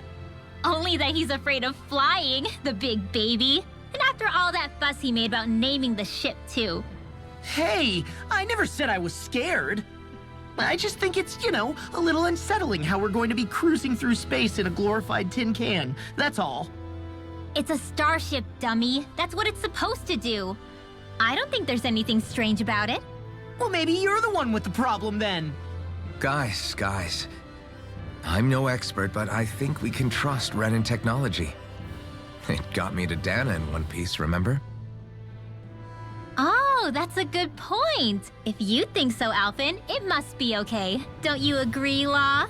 Only that he's afraid of flying, the big baby. And after all that fuss he made about naming the ship, too. Hey, I never said I was scared. I just think it's, a little unsettling how we're going to be cruising through space in a glorified tin can. That's all. It's a starship, dummy. That's what it's supposed to do. I don't think there's anything strange about it. Well, maybe you're the one with the problem then. Guys. I'm no expert, but I think we can trust Renan technology. It got me to Dana in one piece, remember? Oh, that's a good point. If you think so, Alphen, it must be okay. Don't you agree, Law?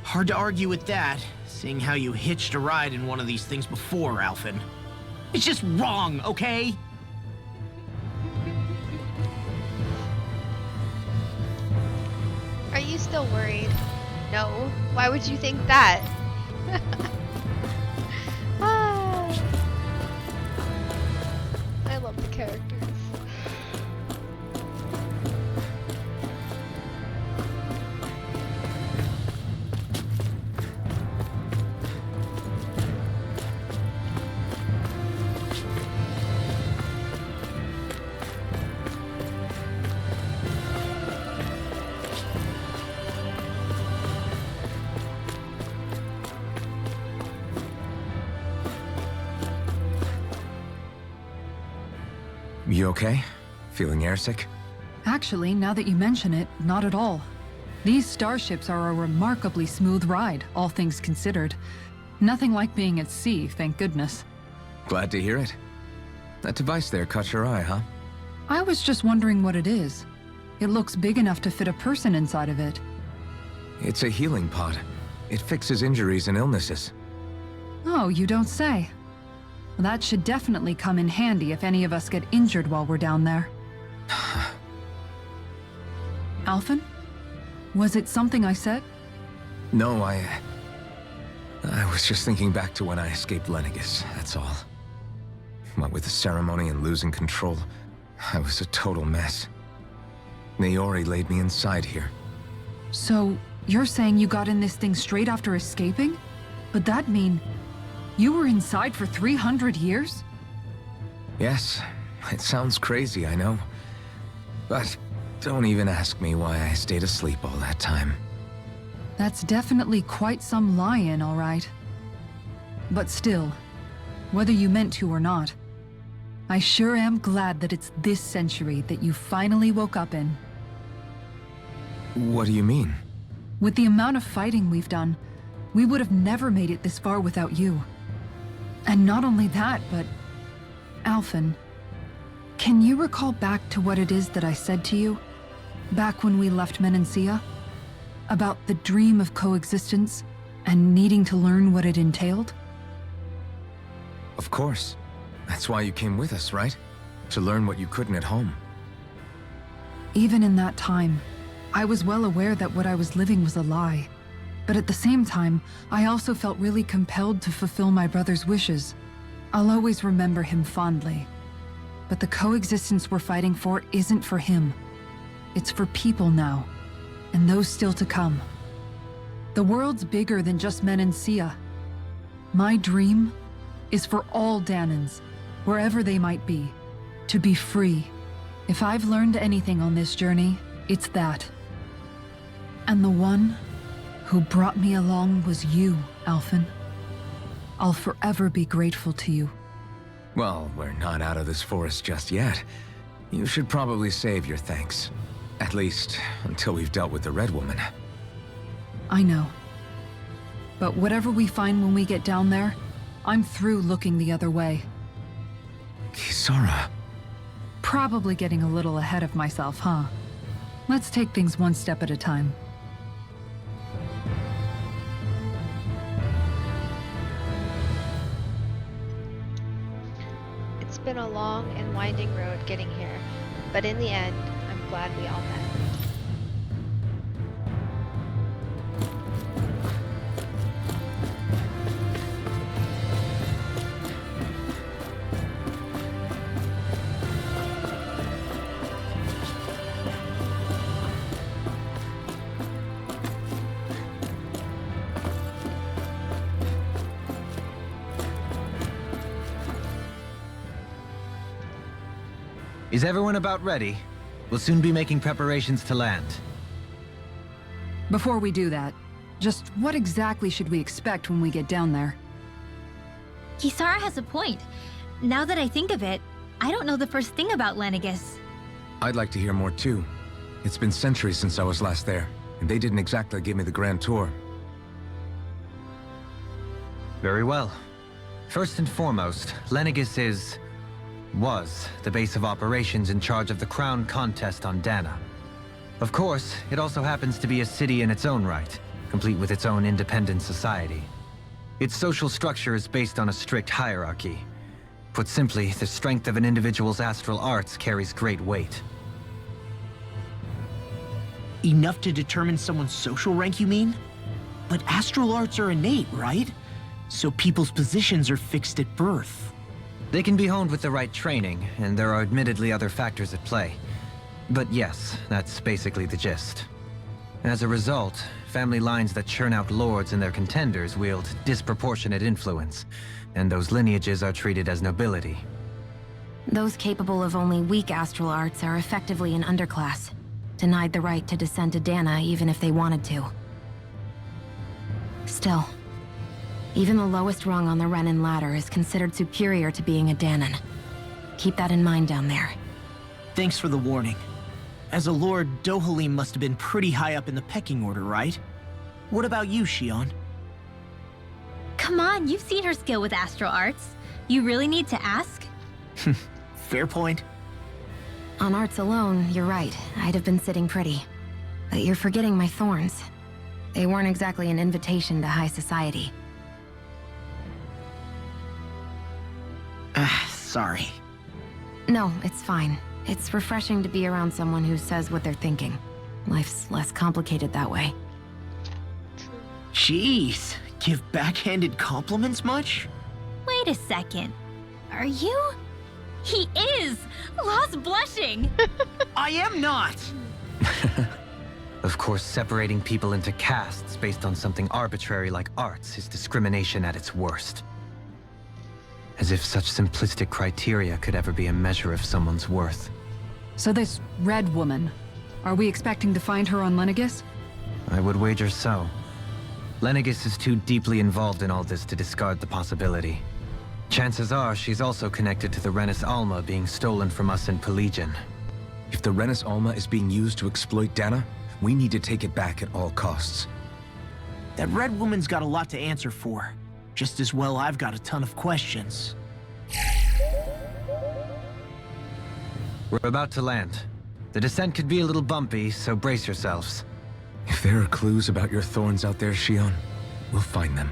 Hard to argue with that, seeing how you hitched a ride in one of these things before, Alphen. It's just wrong, okay? Are you still worried? No. Why would you think that? Ah. I love the characters. You okay? Feeling airsick? Actually, now that you mention it, not at all. These starships are a remarkably smooth ride, all things considered. Nothing like being at sea, thank goodness. Glad to hear it. That device there caught your eye, huh? I was just wondering what it is. It looks big enough to fit a person inside of it. It's a healing pod. It fixes injuries and illnesses. Oh, you don't say. That should definitely come in handy if any of us get injured while we're down there. Alphen? Was it something I said? No, I was just thinking back to when I escaped Lenegis, that's all. What with the ceremony and losing control, I was a total mess. Naori laid me inside here. So, you're saying you got in this thing straight after escaping? But that mean... you were inside for 300 years? Yes, it sounds crazy, I know. But don't even ask me why I stayed asleep all that time. That's definitely quite some lie-in, all right. But still, whether you meant to or not, I sure am glad that it's this century that you finally woke up in. What do you mean? With the amount of fighting we've done, we would have never made it this far without you. And not only that, but... Alphen, can you recall back to what it is that I said to you? Back when we left Menancia? About the dream of coexistence, and needing to learn what it entailed? Of course. That's why you came with us, right? To learn what you couldn't at home. Even in that time, I was well aware that what I was living was a lie. But at the same time, I also felt really compelled to fulfill my brother's wishes. I'll always remember him fondly. But the coexistence we're fighting for isn't for him. It's for people now, and those still to come. The world's bigger than just Menancia. My dream is for all Danans, wherever they might be, to be free. If I've learned anything on this journey, it's that. And the one who brought me along was you, Alphen. I'll forever be grateful to you. Well, we're not out of this forest just yet. You should probably save your thanks. At least, until we've dealt with the Red Woman. I know. But whatever we find when we get down there, I'm through looking the other way. Kisara. Probably getting a little ahead of myself, huh? Let's take things one step at a time. It's been a long and winding road getting here, but in the end, I'm glad we all met. Is everyone about ready? We'll soon be making preparations to land. Before we do that, just what exactly should we expect when we get down there? Kisara has a point. Now that I think of it, I don't know the first thing about Lenegis. I'd like to hear more too. It's been centuries since I was last there, and they didn't exactly give me the grand tour. Very well. First and foremost, Lenegis was the base of operations in charge of the crown contest on Dana. Of course, it also happens to be a city in its own right, complete with its own independent society. Its social structure is based on a strict hierarchy. Put simply, the strength of an individual's astral arts carries great weight. Enough to determine someone's social rank, you mean? But astral arts are innate, right? So people's positions are fixed at birth. They can be honed with the right training, and there are admittedly other factors at play. But yes, that's basically the gist. As a result, family lines that churn out lords and their contenders wield disproportionate influence, and those lineages are treated as nobility. Those capable of only weak astral arts are effectively an underclass, denied the right to descend to Dana even if they wanted to. Still, even the lowest rung on the Renan ladder is considered superior to being a Danan. Keep that in mind down there. Thanks for the warning. As a lord, Dohalim must have been pretty high up in the pecking order, right? What about you, Shion? Come on, you've seen her skill with astral arts. You really need to ask? Fair point. On arts alone, you're right. I'd have been sitting pretty. But you're forgetting my thorns. They weren't exactly an invitation to high society. Sorry. No, it's fine. It's refreshing to be around someone who says what they're thinking. Life's less complicated that way. Jeez, give backhanded compliments much? Wait a second. Are you? He is! Lost blushing! I am not! Of course, separating people into castes based on something arbitrary like arts is discrimination at its worst. As if such simplistic criteria could ever be a measure of someone's worth. So this Red Woman, are we expecting to find her on Lenegis? I would wager so. Lenegis is too deeply involved in all this to discard the possibility. Chances are she's also connected to the Renis Alma being stolen from us in Pelegion. If the Renis Alma is being used to exploit Dana, we need to take it back at all costs. That Red Woman's got a lot to answer for. Just as well I've got a ton of questions. We're about to land. The descent could be a little bumpy, so brace yourselves. If there are clues about your thorns out there, Shion, we'll find them.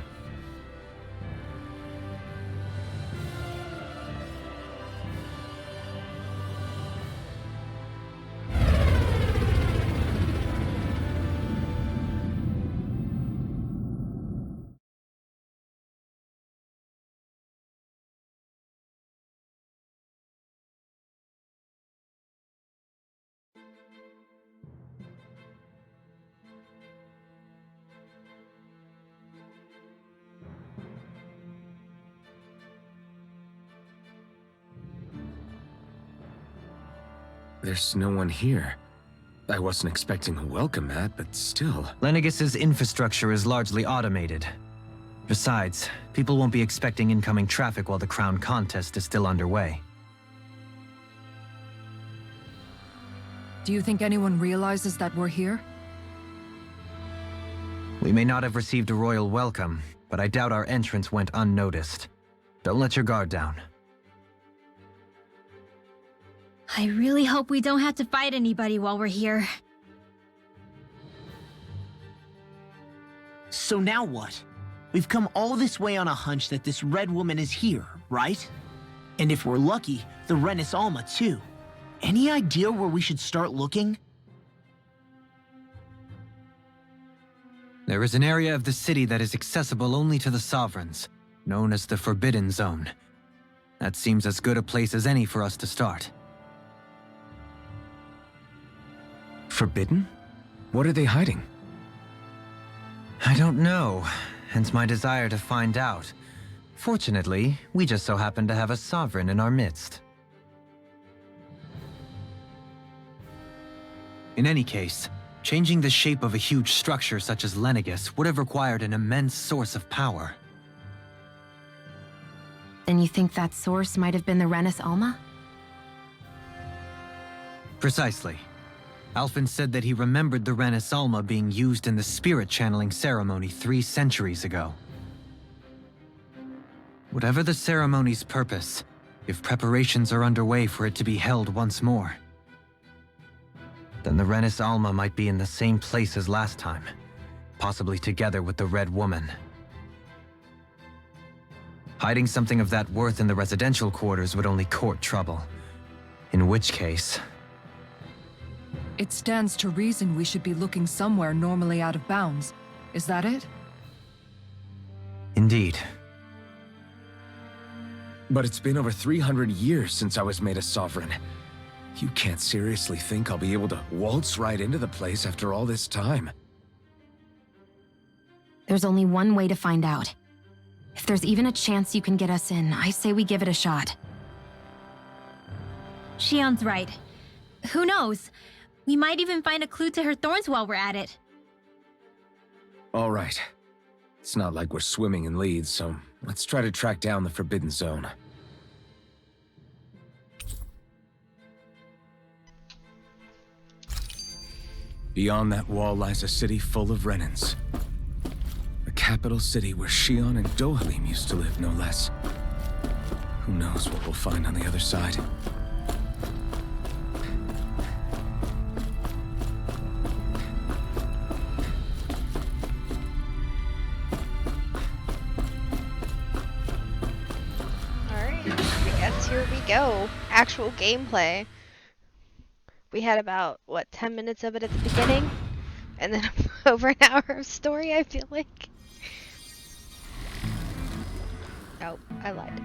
There's no one here. I wasn't expecting a welcome mat, but still. Lenegis's infrastructure is largely automated. Besides, people won't be expecting incoming traffic while the crown contest is still underway. Do you think anyone realizes that we're here? We may not have received a royal welcome, but I doubt our entrance went unnoticed. Don't let your guard down. I really hope we don't have to fight anybody while we're here. So now what? We've come all this way on a hunch that this red woman is here, right? And if we're lucky, the Renis Alma too. Any idea where we should start looking? There is an area of the city that is accessible only to the Sovereigns, known as the Forbidden Zone. That seems as good a place as any for us to start. Forbidden? What are they hiding? I don't know, hence my desire to find out. Fortunately, we just so happen to have a Sovereign in our midst. In any case, changing the shape of a huge structure such as Lenegis would have required an immense source of power. Then you think that source might have been the Renis Alma? Precisely. Alphen said that he remembered the Renis Alma being used in the spirit channeling ceremony 3 centuries ago. Whatever the ceremony's purpose, if preparations are underway for it to be held once more, then the Renis Alma might be in the same place as last time, possibly together with the Red Woman. Hiding something of that worth in the residential quarters would only court trouble. In which case... It stands to reason we should be looking somewhere normally out of bounds. Is that it? Indeed. But it's been over 300 years since I was made a sovereign. You can't seriously think I'll be able to waltz right into the place after all this time. There's only one way to find out. If there's even a chance you can get us in, I say we give it a shot. Shion's right. Who knows? We might even find a clue to her thorns while we're at it. All right. It's not like we're swimming in leads, so let's try to track down the Forbidden Zone. Beyond that wall lies a city full of Renans. A capital city where Shion and Dohalim used to live, no less. Who knows what we'll find on the other side. Here we go. Actual gameplay. We had about, what, 10 minutes of it at the beginning? And then over an hour of story, I feel like. Oh, I lied.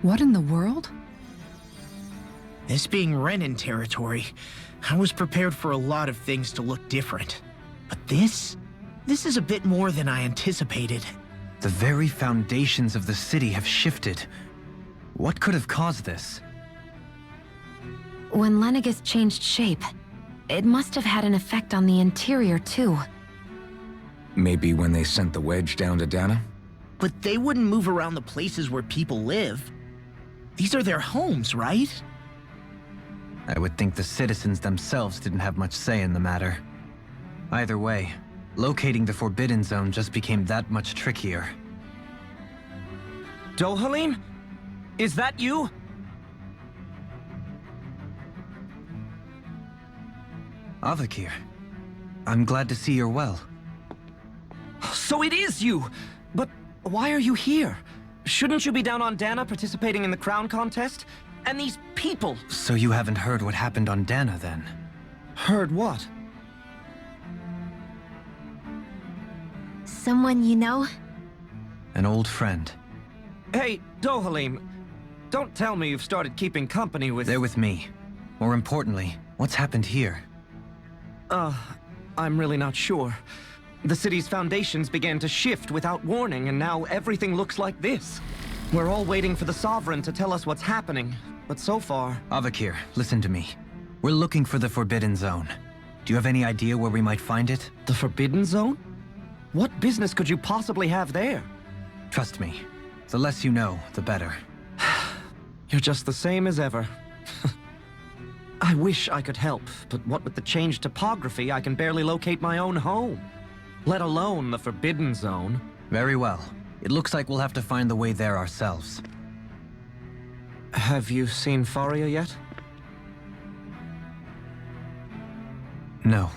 What in the world? This being Renin territory, I was prepared for a lot of things to look different. But this is a bit more than I anticipated. The very foundations of the city have shifted. What could have caused this? When Lenegis changed shape, it must have had an effect on the interior too. Maybe when they sent the wedge down to Dana? But they wouldn't move around the places where people live. These are their homes, right? I would think the citizens themselves didn't have much say in the matter. Either way, Locating the Forbidden Zone just became that much trickier. Dohalim? Is that you? Avakir, I'm glad to see you're well. So it is you! But why are you here? Shouldn't you be down on Dana participating in the crown contest? And these people! So you haven't heard what happened on Dana, then? Heard what? Someone you know? An old friend. Hey, Dohalim, don't tell me you've started keeping company with... They're with me. More importantly, what's happened here? I'm really not sure. The city's foundations began to shift without warning, and now everything looks like this. We're all waiting for the Sovereign to tell us what's happening, but so far... Avakir, listen to me. We're looking for the Forbidden Zone. Do you have any idea where we might find it? The Forbidden Zone? What business could you possibly have there? Trust me. The less you know, the better. You're just the same as ever. I wish I could help, but what with the changed topography, I can barely locate my own home. Let alone the Forbidden Zone. Very well. It looks like we'll have to find the way there ourselves. Have you seen Faria yet? No.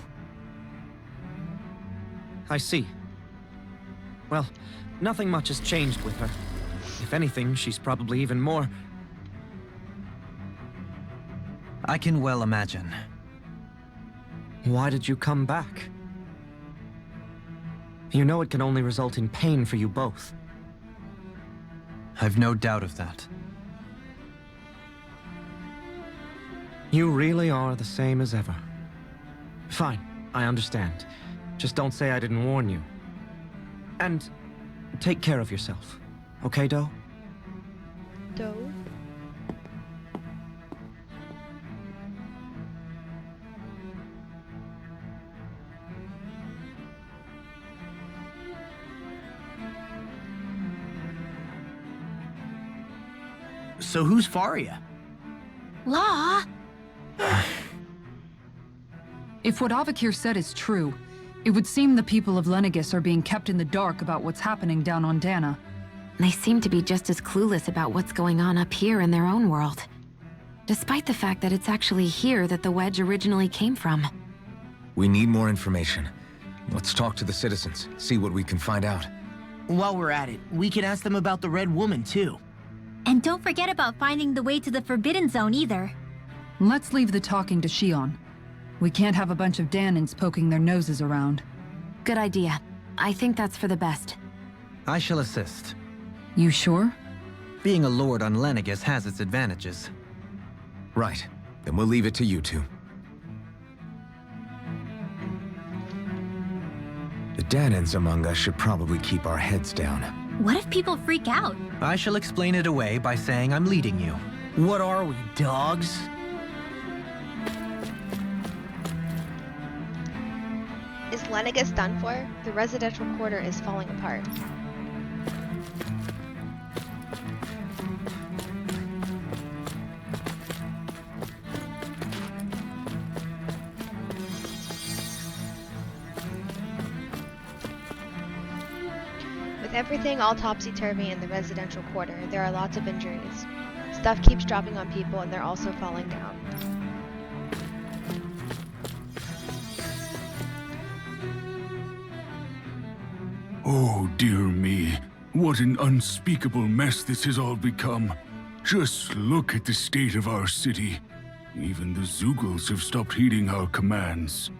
I see. Well, nothing much has changed with her. If anything, she's probably even more... I can well imagine. Why did you come back? You know it can only result in pain for you both. I've no doubt of that. You really are the same as ever. Fine, I understand. Just don't say I didn't warn you. And take care of yourself. Okay, Do? Do? So who's Faria? Law? If what Avakir said is true, it would seem the people of Lenegis are being kept in the dark about what's happening down on Dana. They seem to be just as clueless about what's going on up here in their own world. Despite the fact that it's actually here that the wedge originally came from. We need more information. Let's talk to the citizens, see what we can find out. While we're at it, we can ask them about the Red Woman, too. And don't forget about finding the way to the Forbidden Zone either. Let's leave the talking to Shion. We can't have a bunch of Danins poking their noses around. Good idea. I think that's for the best. I shall assist. You sure? Being a lord on Lenegis has its advantages. Right. Then we'll leave it to you two. The Danins among us should probably keep our heads down. What if people freak out? I shall explain it away by saying I'm leading you. What are we, dogs? Is Lenegis done for? The residential quarter is falling apart. With everything all topsy-turvy in the residential quarter, there are lots of injuries. Stuff keeps dropping on people and they're also falling down. Oh, dear me. What an unspeakable mess this has all become. Just look at the state of our city. Even the Zeugles have stopped heeding our commands.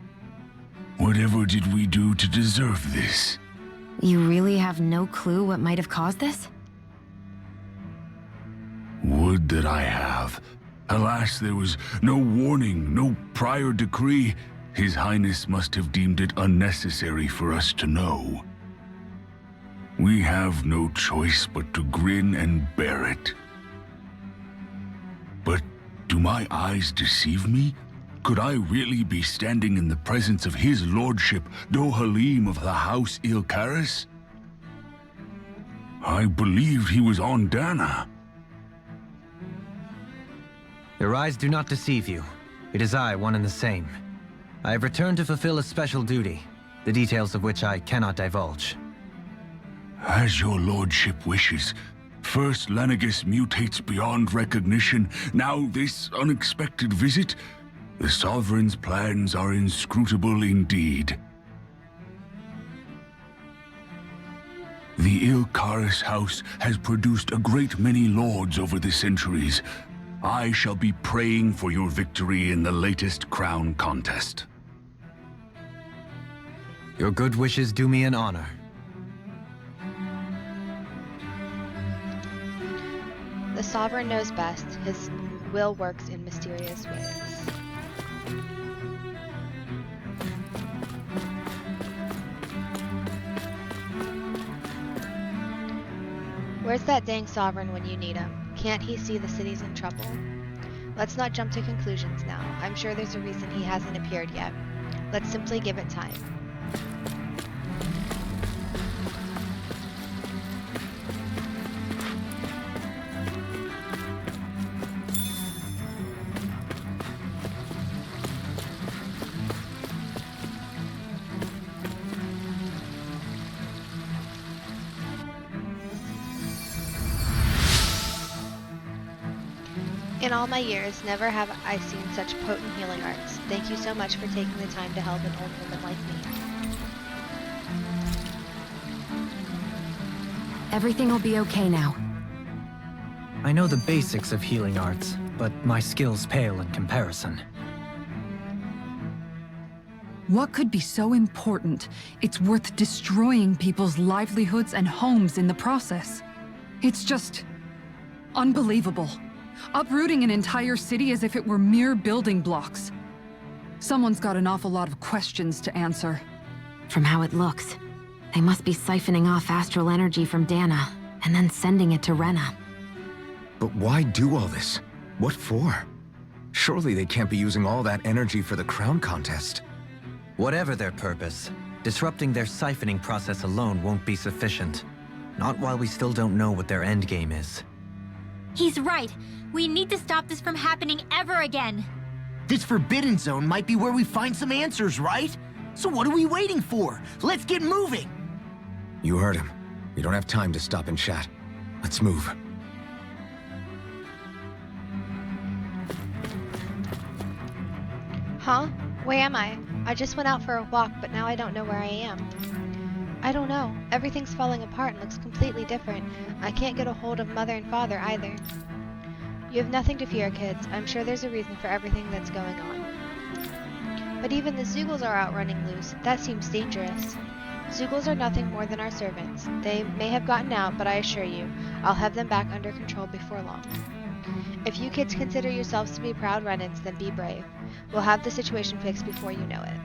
Whatever did we do to deserve this? You really have no clue what might have caused this? Would that I have. Alas, there was no warning, no prior decree. His Highness must have deemed it unnecessary for us to know. We have no choice but to grin and bear it. But do my eyes deceive me? Could I really be standing in the presence of his lordship, Dohalim of the House Ilkaris? I believed he was on Dana. Your eyes do not deceive you. It is I, one and the same. I have returned to fulfill a special duty. the details of which I cannot divulge. As your lordship wishes. First Lenegis mutates beyond recognition, now this unexpected visit. The Sovereign's plans are inscrutable indeed. The Ilkaris house has produced a great many lords over the centuries. I shall be praying for your victory in the latest crown contest. Your good wishes do me an honor. The Sovereign knows best. His will works in mysterious ways. Where's that dang Sovereign when you need him? Can't he see the city's in trouble? Let's not jump to conclusions now. I'm sure there's a reason he hasn't appeared yet. Let's simply give it time. In all my years, never have I seen such potent healing arts. Thank you so much for taking the time to help an old woman like me. Everything will be okay now. I know the basics of healing arts, but my skills pale in comparison. What could be so important? It's worth destroying people's livelihoods and homes in the process. It's just unbelievable. Uprooting an entire city as if it were mere building blocks. Someone's got an awful lot of questions to answer. From how it looks, they must be siphoning off astral energy from Dana, and then sending it to Rena. But why do all this? What for? Surely they can't be using all that energy for the crown contest. Whatever their purpose, disrupting their siphoning process alone won't be sufficient. Not while we still don't know what their endgame is. He's right. We need to stop this from happening ever again. This Forbidden Zone might be where we find some answers, right? So what are we waiting for? Let's get moving! You heard him. We don't have time to stop and chat. Let's move. Huh? Where am I? I just went out for a walk, but now I don't know where I am. I don't know. Everything's falling apart and looks completely different. I can't get a hold of Mother and Father either. You have nothing to fear, kids. I'm sure there's a reason for everything that's going on. But even the Zeugles are out running loose. That seems dangerous. Zeugles are nothing more than our servants. They may have gotten out, but I assure you, I'll have them back under control before long. If you kids consider yourselves to be proud Renans, then be brave. We'll have the situation fixed before you know it.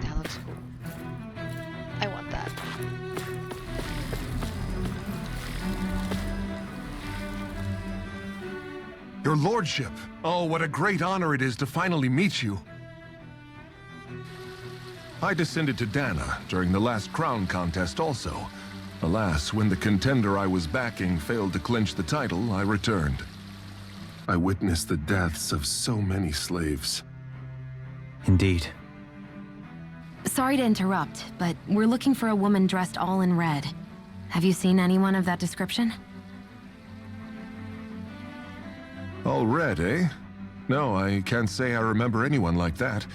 That looks cool. I want that. Your lordship! Oh, what a great honor it is to finally meet you. I descended to Dana during the last crown contest also. Alas, when the contender I was backing failed to clinch the title, I returned. I witnessed the deaths of so many slaves. Indeed. Sorry to interrupt, but we're looking for a woman dressed all in red. Have you seen anyone of that description? All red, eh? No, I can't say I remember anyone like that.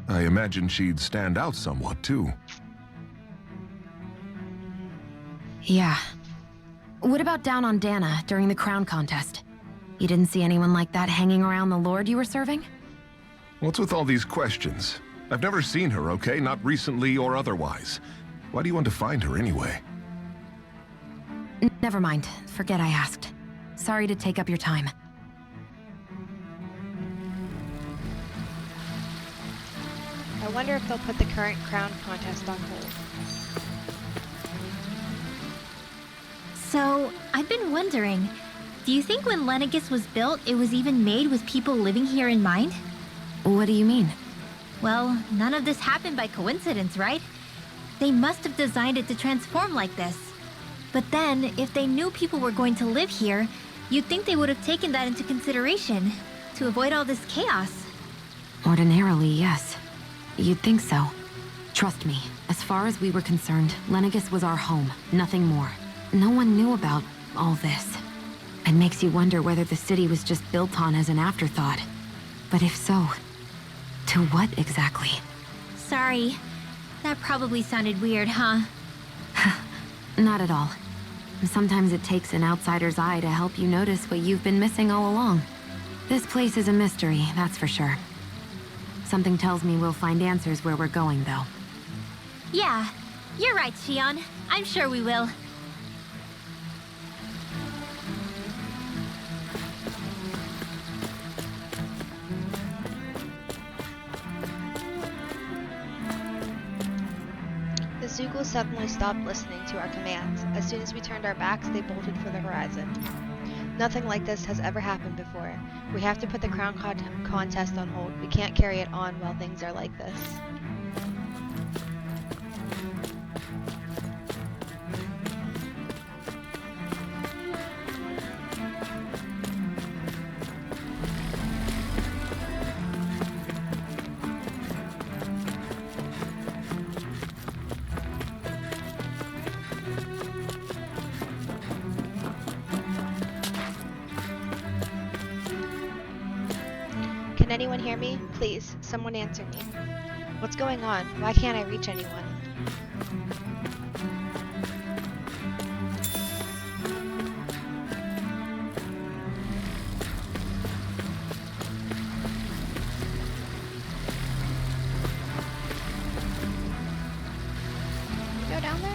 I imagine she'd stand out somewhat, too. Yeah. What about down on Dana during the crown contest? You didn't see anyone like that hanging around the lord you were serving? What's with all these questions? I've never seen her, okay? Not recently or otherwise. Why do you want to find her anyway? Never mind. Forget I asked. Sorry to take up your time. I wonder if they'll put the current crown contest on hold. So, I've been wondering, do you think when Lenegis was built, it was even made with people living here in mind? What do you mean? Well, none of this happened by coincidence, right? They must have designed it to transform like this. But then, if they knew people were going to live here, you'd think they would have taken that into consideration to avoid all this chaos. Ordinarily, yes. You'd think so. Trust me, as far as we were concerned, Lenegis was our home, nothing more. No one knew about all this. It makes you wonder whether the city was just built on as an afterthought. But if so, to what exactly? Sorry. That probably sounded weird, huh? Not at all. Sometimes it takes an outsider's eye to help you notice what you've been missing all along. This place is a mystery, that's for sure. Something tells me we'll find answers where we're going, though. Yeah, you're right, Shion. I'm sure we will. The Zoogle suddenly stopped listening to our commands. As soon as we turned our backs, they bolted for the horizon. Nothing like this has ever happened before. We have to put the crown contest on hold. We can't carry it on while things are like this. Can anyone hear me? Please, someone answer me. What's going on? Why can't I reach anyone? Can we go down there?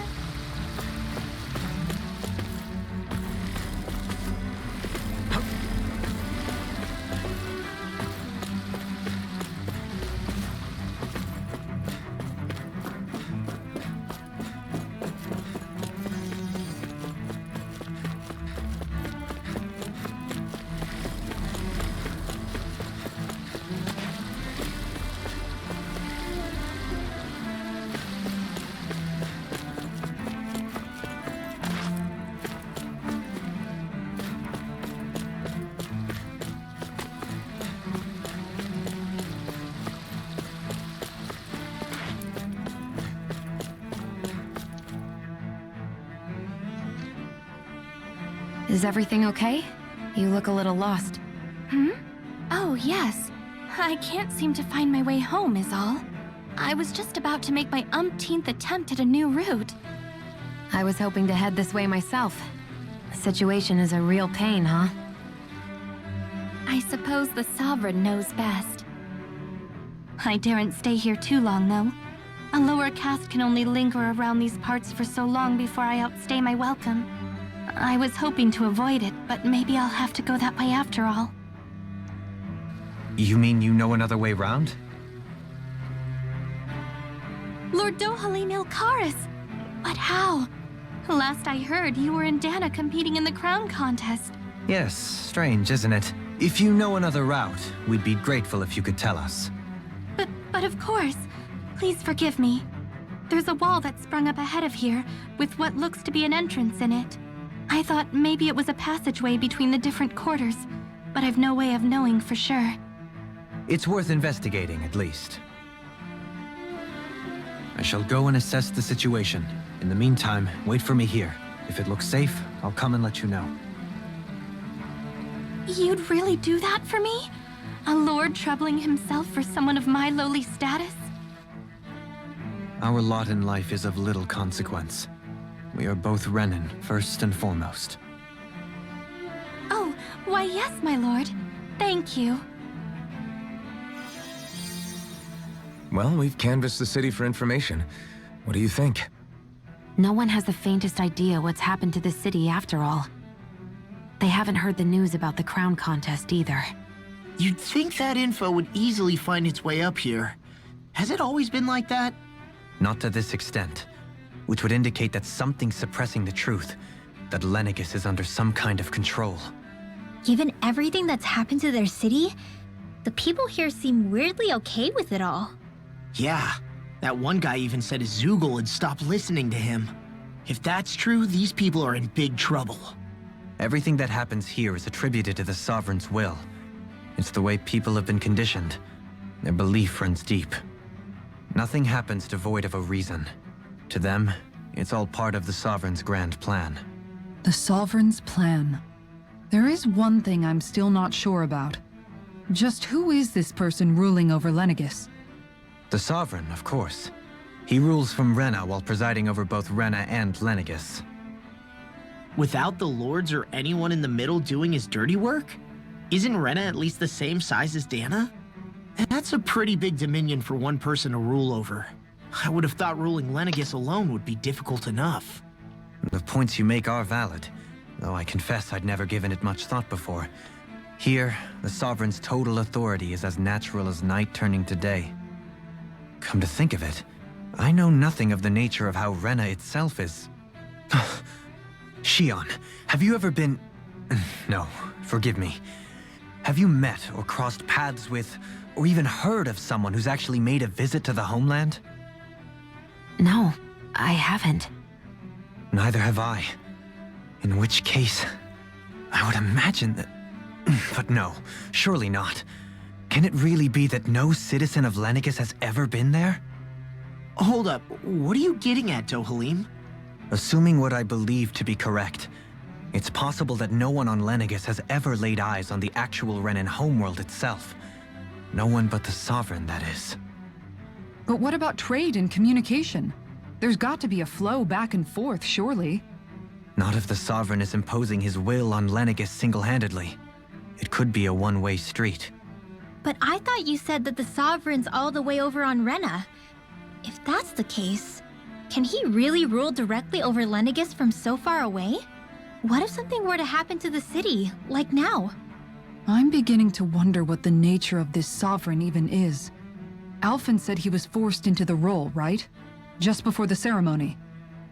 Is everything okay? You look a little lost. Oh, yes. I can't seem to find my way home, is all. I was just about to make my umpteenth attempt at a new route. I was hoping to head this way myself. The situation is a real pain, huh? I suppose the Sovereign knows best. I daren't stay here too long, though. A lower caste can only linger around these parts for so long before I outstay my welcome. I was hoping to avoid it, but maybe I'll have to go that way after all. You mean you know another way round? Lord Dohalim Ilkaris! But how? Last I heard, you were in Dana competing in the crown contest. Yes, strange, isn't it? If you know another route, we'd be grateful if you could tell us. But of course. Please forgive me. There's a wall that sprung up ahead of here, with what looks to be an entrance in it. I thought maybe it was a passageway between the different quarters, but I've no way of knowing for sure. It's worth investigating, at least. I shall go and assess the situation. In the meantime, wait for me here. If it looks safe, I'll come and let you know. You'd really do that for me? A lord troubling himself for someone of my lowly status? Our lot in life is of little consequence. We are both Renin, first and foremost. Oh, why yes, my lord. Thank you. Well, we've canvassed the city for information. What do you think? No one has the faintest idea what's happened to the city after all. They haven't heard the news about the crown contest either. You'd think that info would easily find its way up here. Has it always been like that? Not to this extent, which would indicate that something's suppressing the truth, that Lenegis is under some kind of control. Given everything that's happened to their city, the people here seem weirdly okay with it all. Yeah, That one guy even said his Zoogle had stopped listening to him. If that's true, these people are in big trouble. Everything that happens here is attributed to the Sovereign's will. It's the way people have been conditioned. Their belief runs deep. Nothing happens devoid of a reason. To them, it's all part of the Sovereign's grand plan. The Sovereign's plan. There is one thing I'm still not sure about. Just who is this person ruling over Lenegis? The Sovereign, of course. He rules from Rena while presiding over both Rena and Lenegis. Without the lords or anyone in the middle doing his dirty work? Isn't Rena at least the same size as Dana? That's a pretty big dominion for one person to rule over. I would have thought ruling Lenegis alone would be difficult enough. The points you make are valid, though I confess I'd never given it much thought before. Here, the Sovereign's total authority is as natural as night turning to day. Come to think of it, I know nothing of the nature of how Rena itself is. Shion, have you ever been... No, forgive me. Have you met or crossed paths with, or even heard of someone who's actually made a visit to the homeland? No, I haven't. Neither have I. In which case, I would imagine that... But no, surely not. Can it really be that no citizen of Lenegis has ever been there? Hold up, what are you getting at, Dohalim? Assuming what I believe to be correct, it's possible that no one on Lenegis has ever laid eyes on the actual Renan homeworld itself. No one but the Sovereign, that is. But what about trade and communication? There's got to be a flow back and forth, surely. Not if the Sovereign is imposing his will on Lenegis single-handedly. It could be a one-way street. But I thought you said that the Sovereign's all the way over on Rena. If that's the case, can he really rule directly over Lenegis from so far away? What if something were to happen to the city, like now? I'm beginning to wonder what the nature of this Sovereign even is. Alphen said he was forced into the role, right? Just before the ceremony.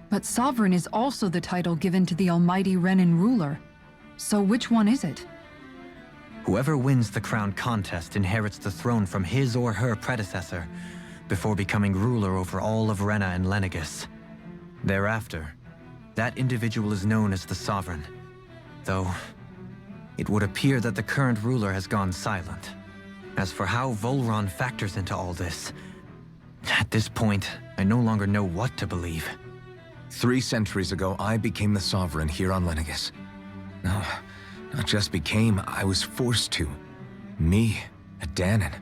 But Sovereign is also the title given to the almighty Renan ruler. So which one is it? Whoever wins the crown contest inherits the throne from his or her predecessor, before becoming ruler over all of Rena and Lenegis. Thereafter, that individual is known as the Sovereign, though it would appear that the current ruler has gone silent. As for how Volron factors into all this, at this point, I no longer know what to believe. 3 centuries ago, I became the Sovereign here on Lenegis. No, not just became, I was forced to. Me, a Danon.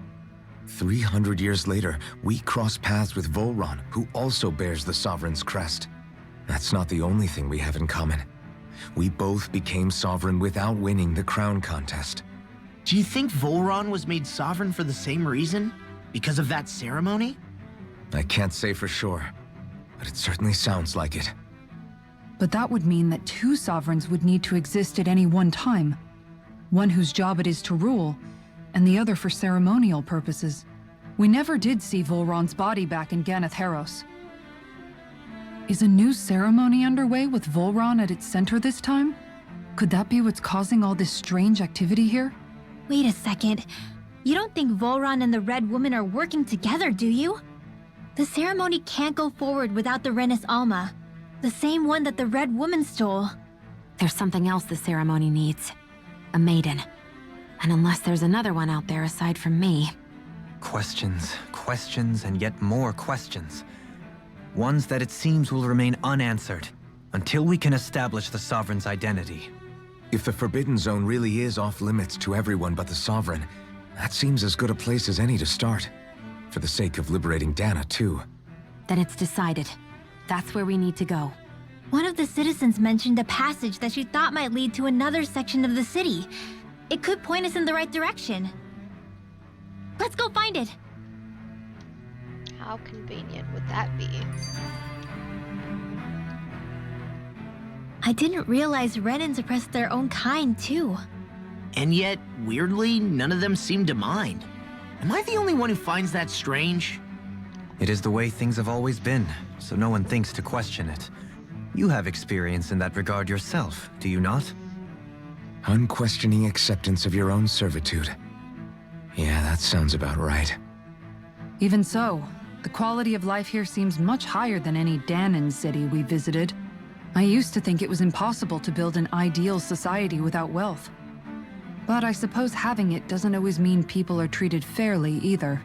300 years later, we cross paths with Volron, who also bears the Sovereign's crest. That's not the only thing we have in common. We both became Sovereign without winning the crown contest. Do you think Volron was made Sovereign for the same reason? Because of that ceremony? I can't say for sure, but it certainly sounds like it. But that would mean that 2 Sovereigns would need to exist at any one time. One whose job it is to rule, and the other for ceremonial purposes. We never did see Volron's body back in Ganath Haros. Is a new ceremony underway with Volron at its center this time? Could that be what's causing all this strange activity here? Wait a second. You don't think Volron and the Red Woman are working together, do you? The ceremony can't go forward without the Renis Alma, the same one that the Red Woman stole. There's something else the ceremony needs. A maiden. And unless there's another one out there aside from me... Questions, questions, and yet more questions. Ones that it seems will remain unanswered, until we can establish the Sovereign's identity. If the Forbidden Zone really is off-limits to everyone but the Sovereign, that seems as good a place as any to start. For the sake of liberating Dana, too. Then it's decided. That's where we need to go. One of the citizens mentioned a passage that she thought might lead to another section of the city. It could point us in the right direction. Let's go find it! How convenient would that be? I didn't realize Renans oppressed their own kind, too. And yet, weirdly, none of them seem to mind. Am I the only one who finds that strange? It is the way things have always been, so no one thinks to question it. You have experience in that regard yourself, do you not? Unquestioning acceptance of your own servitude. Yeah, that sounds about right. Even so, The quality of life here seems much higher than any Danon city we visited. I used to think it was impossible to build an ideal society without wealth. But I suppose having it doesn't always mean people are treated fairly either.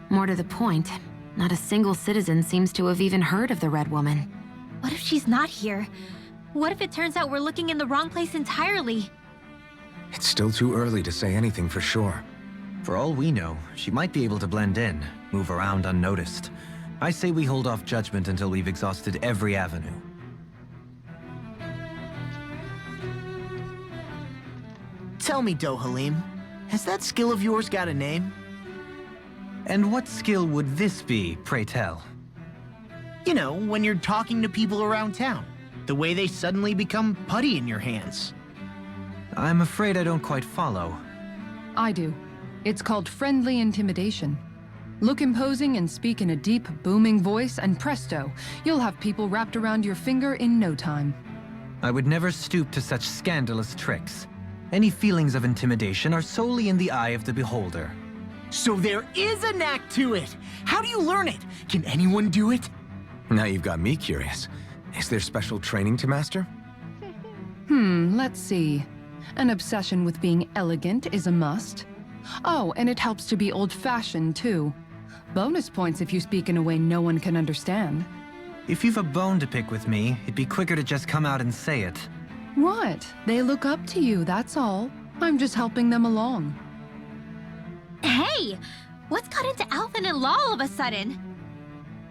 More to the point, not a single citizen seems to have even heard of the Red Woman. What if she's not here? What if it turns out we're looking in the wrong place entirely? It's still too early to say anything for sure. For all we know, she might be able to blend in, move around unnoticed. I say we hold off judgment until we've exhausted every avenue. Tell me, Dohalim, has that skill of yours got a name? And what skill would this be, pray tell? You know, when you're talking to people around town. The way they suddenly become putty in your hands. I'm afraid I don't quite follow. I do. It's called friendly intimidation. Look imposing and speak in a deep, booming voice, and presto, you'll have people wrapped around your finger in no time. I would never stoop to such scandalous tricks. Any feelings of intimidation are solely in the eye of the beholder. So there is a knack to it! How do you learn it? Can anyone do it? Now you've got me curious. Is there special training to master? Let's see. An obsession with being elegant is a must. Oh, and it helps to be old-fashioned, too. Bonus points if you speak in a way no one can understand. If you've a bone to pick with me, it'd be quicker to just come out and say it. What? They look up to you, that's all. I'm just helping them along. Hey! What's got into Alvin and Law all of a sudden?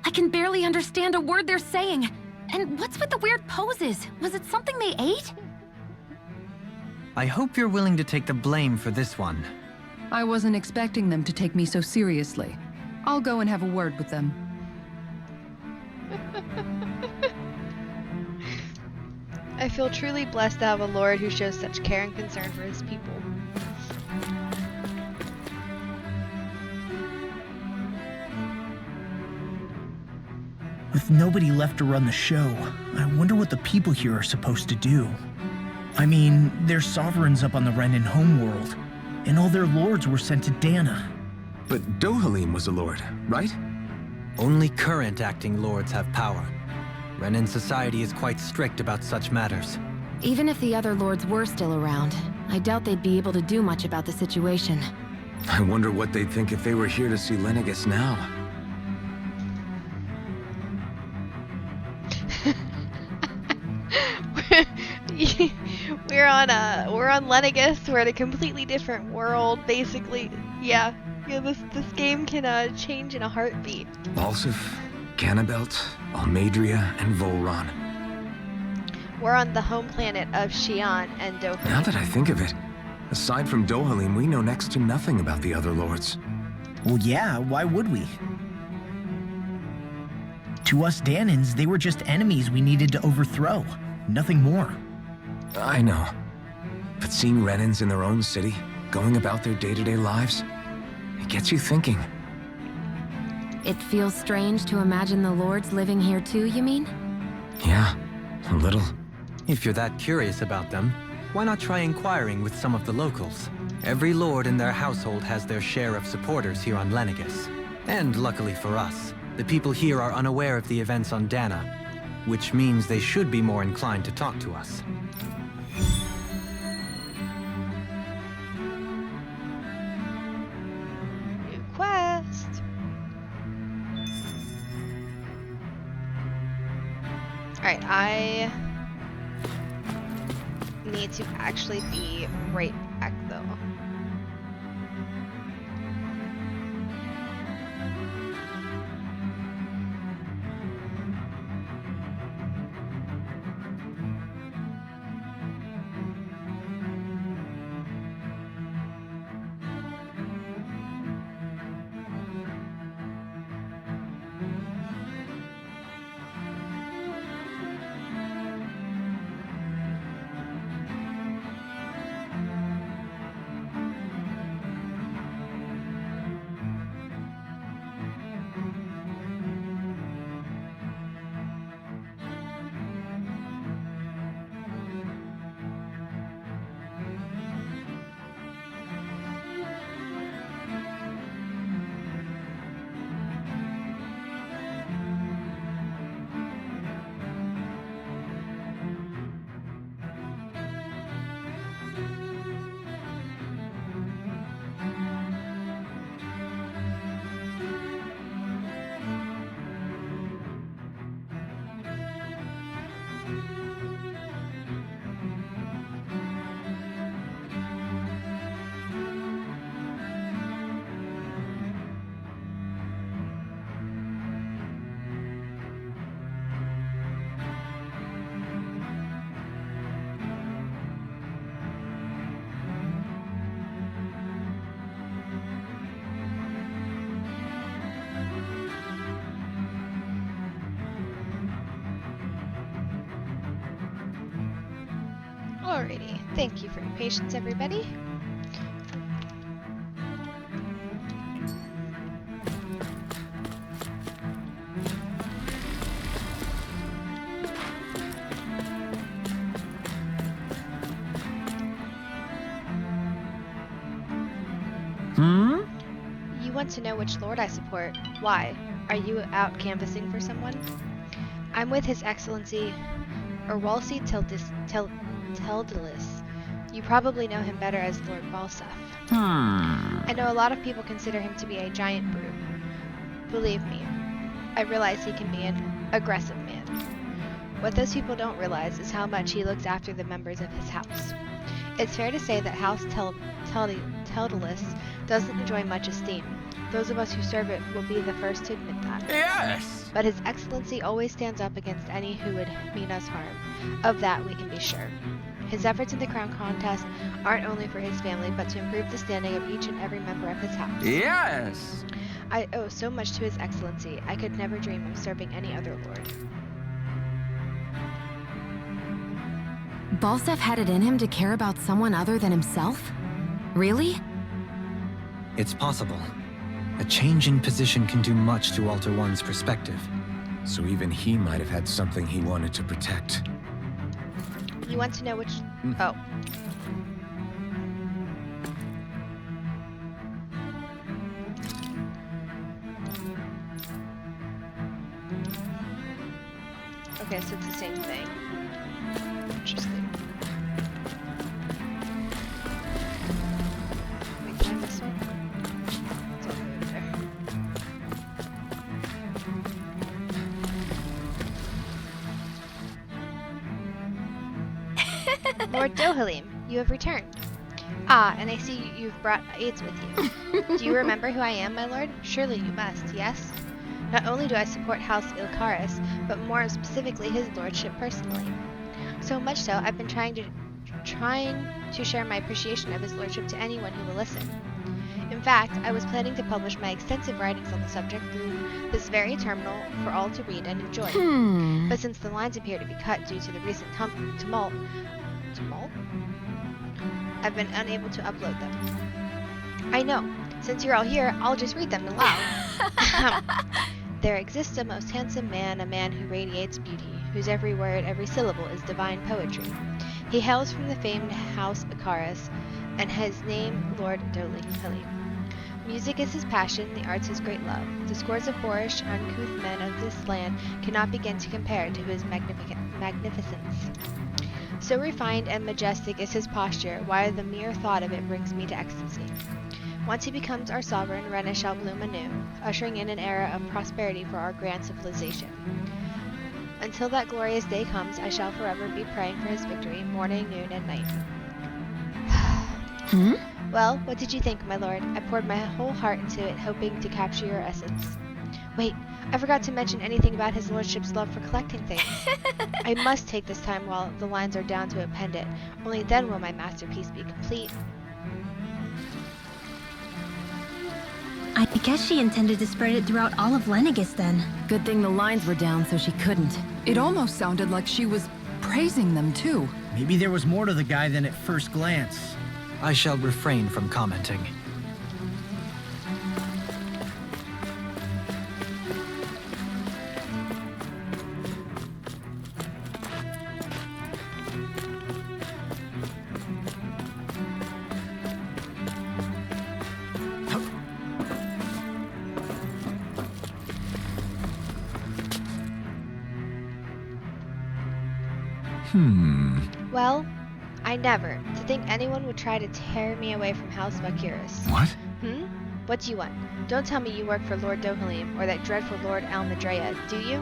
I can barely understand a word they're saying. And what's with the weird poses? Was it something they ate? I hope you're willing to take the blame for this one. I wasn't expecting them to take me so seriously. I'll go and have a word with them. I feel truly blessed to have a lord who shows such care and concern for his people. With nobody left to run the show, I wonder what the people here are supposed to do. I mean, there's sovereigns up on the Renan homeworld, and all their lords were sent to Dana. But Dohalim was a lord, right? Only current acting lords have power. Renan society is quite strict about such matters. Even if the other lords were still around, I doubt they'd be able to do much about the situation. I wonder what they'd think if they were here to see Lenegis now. we're on Lenegis. We're in a completely different world, basically. Yeah, this game can change in a heartbeat. Balsif, Ganabelt, Almadria, and Volron. We're on the home planet of Xi'an and Dohalim. Now that I think of it, aside from Dohalim, we know next to nothing about the other lords. Well, yeah, why would we? To us Danans, they were just enemies we needed to overthrow. Nothing more. I know. But seeing Renans in their own city, going about their day-to-day lives, it gets you thinking. It feels strange to imagine the lords living here too, you mean? Yeah, a little. If you're that curious about them, why not try inquiring with some of the locals? Every lord in their household has their share of supporters here on Lenegis. And luckily for us, the people here are unaware of the events on Dana, which means they should be more inclined to talk to us. New quest. Alright, I need to actually be right back though. Alrighty, thank you for your patience, everybody. You want to know which lord I support. Why? Are you out canvassing for someone? I'm with His Excellency Erwalsi Teldalis. You probably know him better as Lord Balsaf. I know a lot of people consider him to be a giant brute. Believe me, I realize he can be an aggressive man. What those people don't realize is how much he looks after the members of his house. It's fair to say that House Teldalis doesn't enjoy much esteem. Those of us who serve it will be the first to admit that. Yes! But His Excellency always stands up against any who would mean us harm. Of that we can be sure. His efforts in the crown contest aren't only for his family, but to improve the standing of each and every member of his house. Yes! I owe so much to His Excellency, I could never dream of serving any other lord. Balsaf had it in him to care about someone other than himself? Really? It's possible. A change in position can do much to alter one's perspective. So even he might have had something he wanted to protect. You want to know which... Oh. Okay, so it's the same thing. Interesting. Wait, can I miss one? It's all the way over there. Lord Dohalim, you have returned. Ah, and I see you've brought aides with you. Do you remember who I am, my lord? Surely you must, yes? Not only do I support House Ilkaris, but more specifically his lordship personally. So much so, I've been trying to share my appreciation of his lordship to anyone who will listen. In fact, I was planning to publish my extensive writings on the subject through this very terminal for all to read and enjoy. But since the lines appear to be cut due to the recent tumult? I've been unable to upload them. I know. Since you're all here, I'll just read them aloud. There exists a most handsome man, a man who radiates beauty, whose every word, every syllable is divine poetry. He hails from the famed House Icarus, and his name Lord Dohalim. Music is his passion, the arts his great love. The scores of boorish, uncouth men of this land cannot begin to compare to his magnificence. So refined and majestic is his posture, why the mere thought of it brings me to ecstasy. Once he becomes our sovereign, Rena shall bloom anew, ushering in an era of prosperity for our grand civilization. Until that glorious day comes, I shall forever be praying for his victory, morning, noon, and night. Well, what did you think, my lord? I poured my whole heart into it, hoping to capture your essence. Wait, I forgot to mention anything about his lordship's love for collecting things. I must take this time while the lines are down to append it. Only then will my masterpiece be complete. I guess she intended to spread it throughout all of Lenegis then. Good thing the lines were down so she couldn't. It almost sounded like she was praising them too. Maybe there was more to the guy than at first glance. I shall refrain from commenting. Well, I never. To think anyone would try to tear me away from House Valkyris. What? What do you want? Don't tell me you work for Lord Dohalim or that dreadful Lord Almadrea, do you?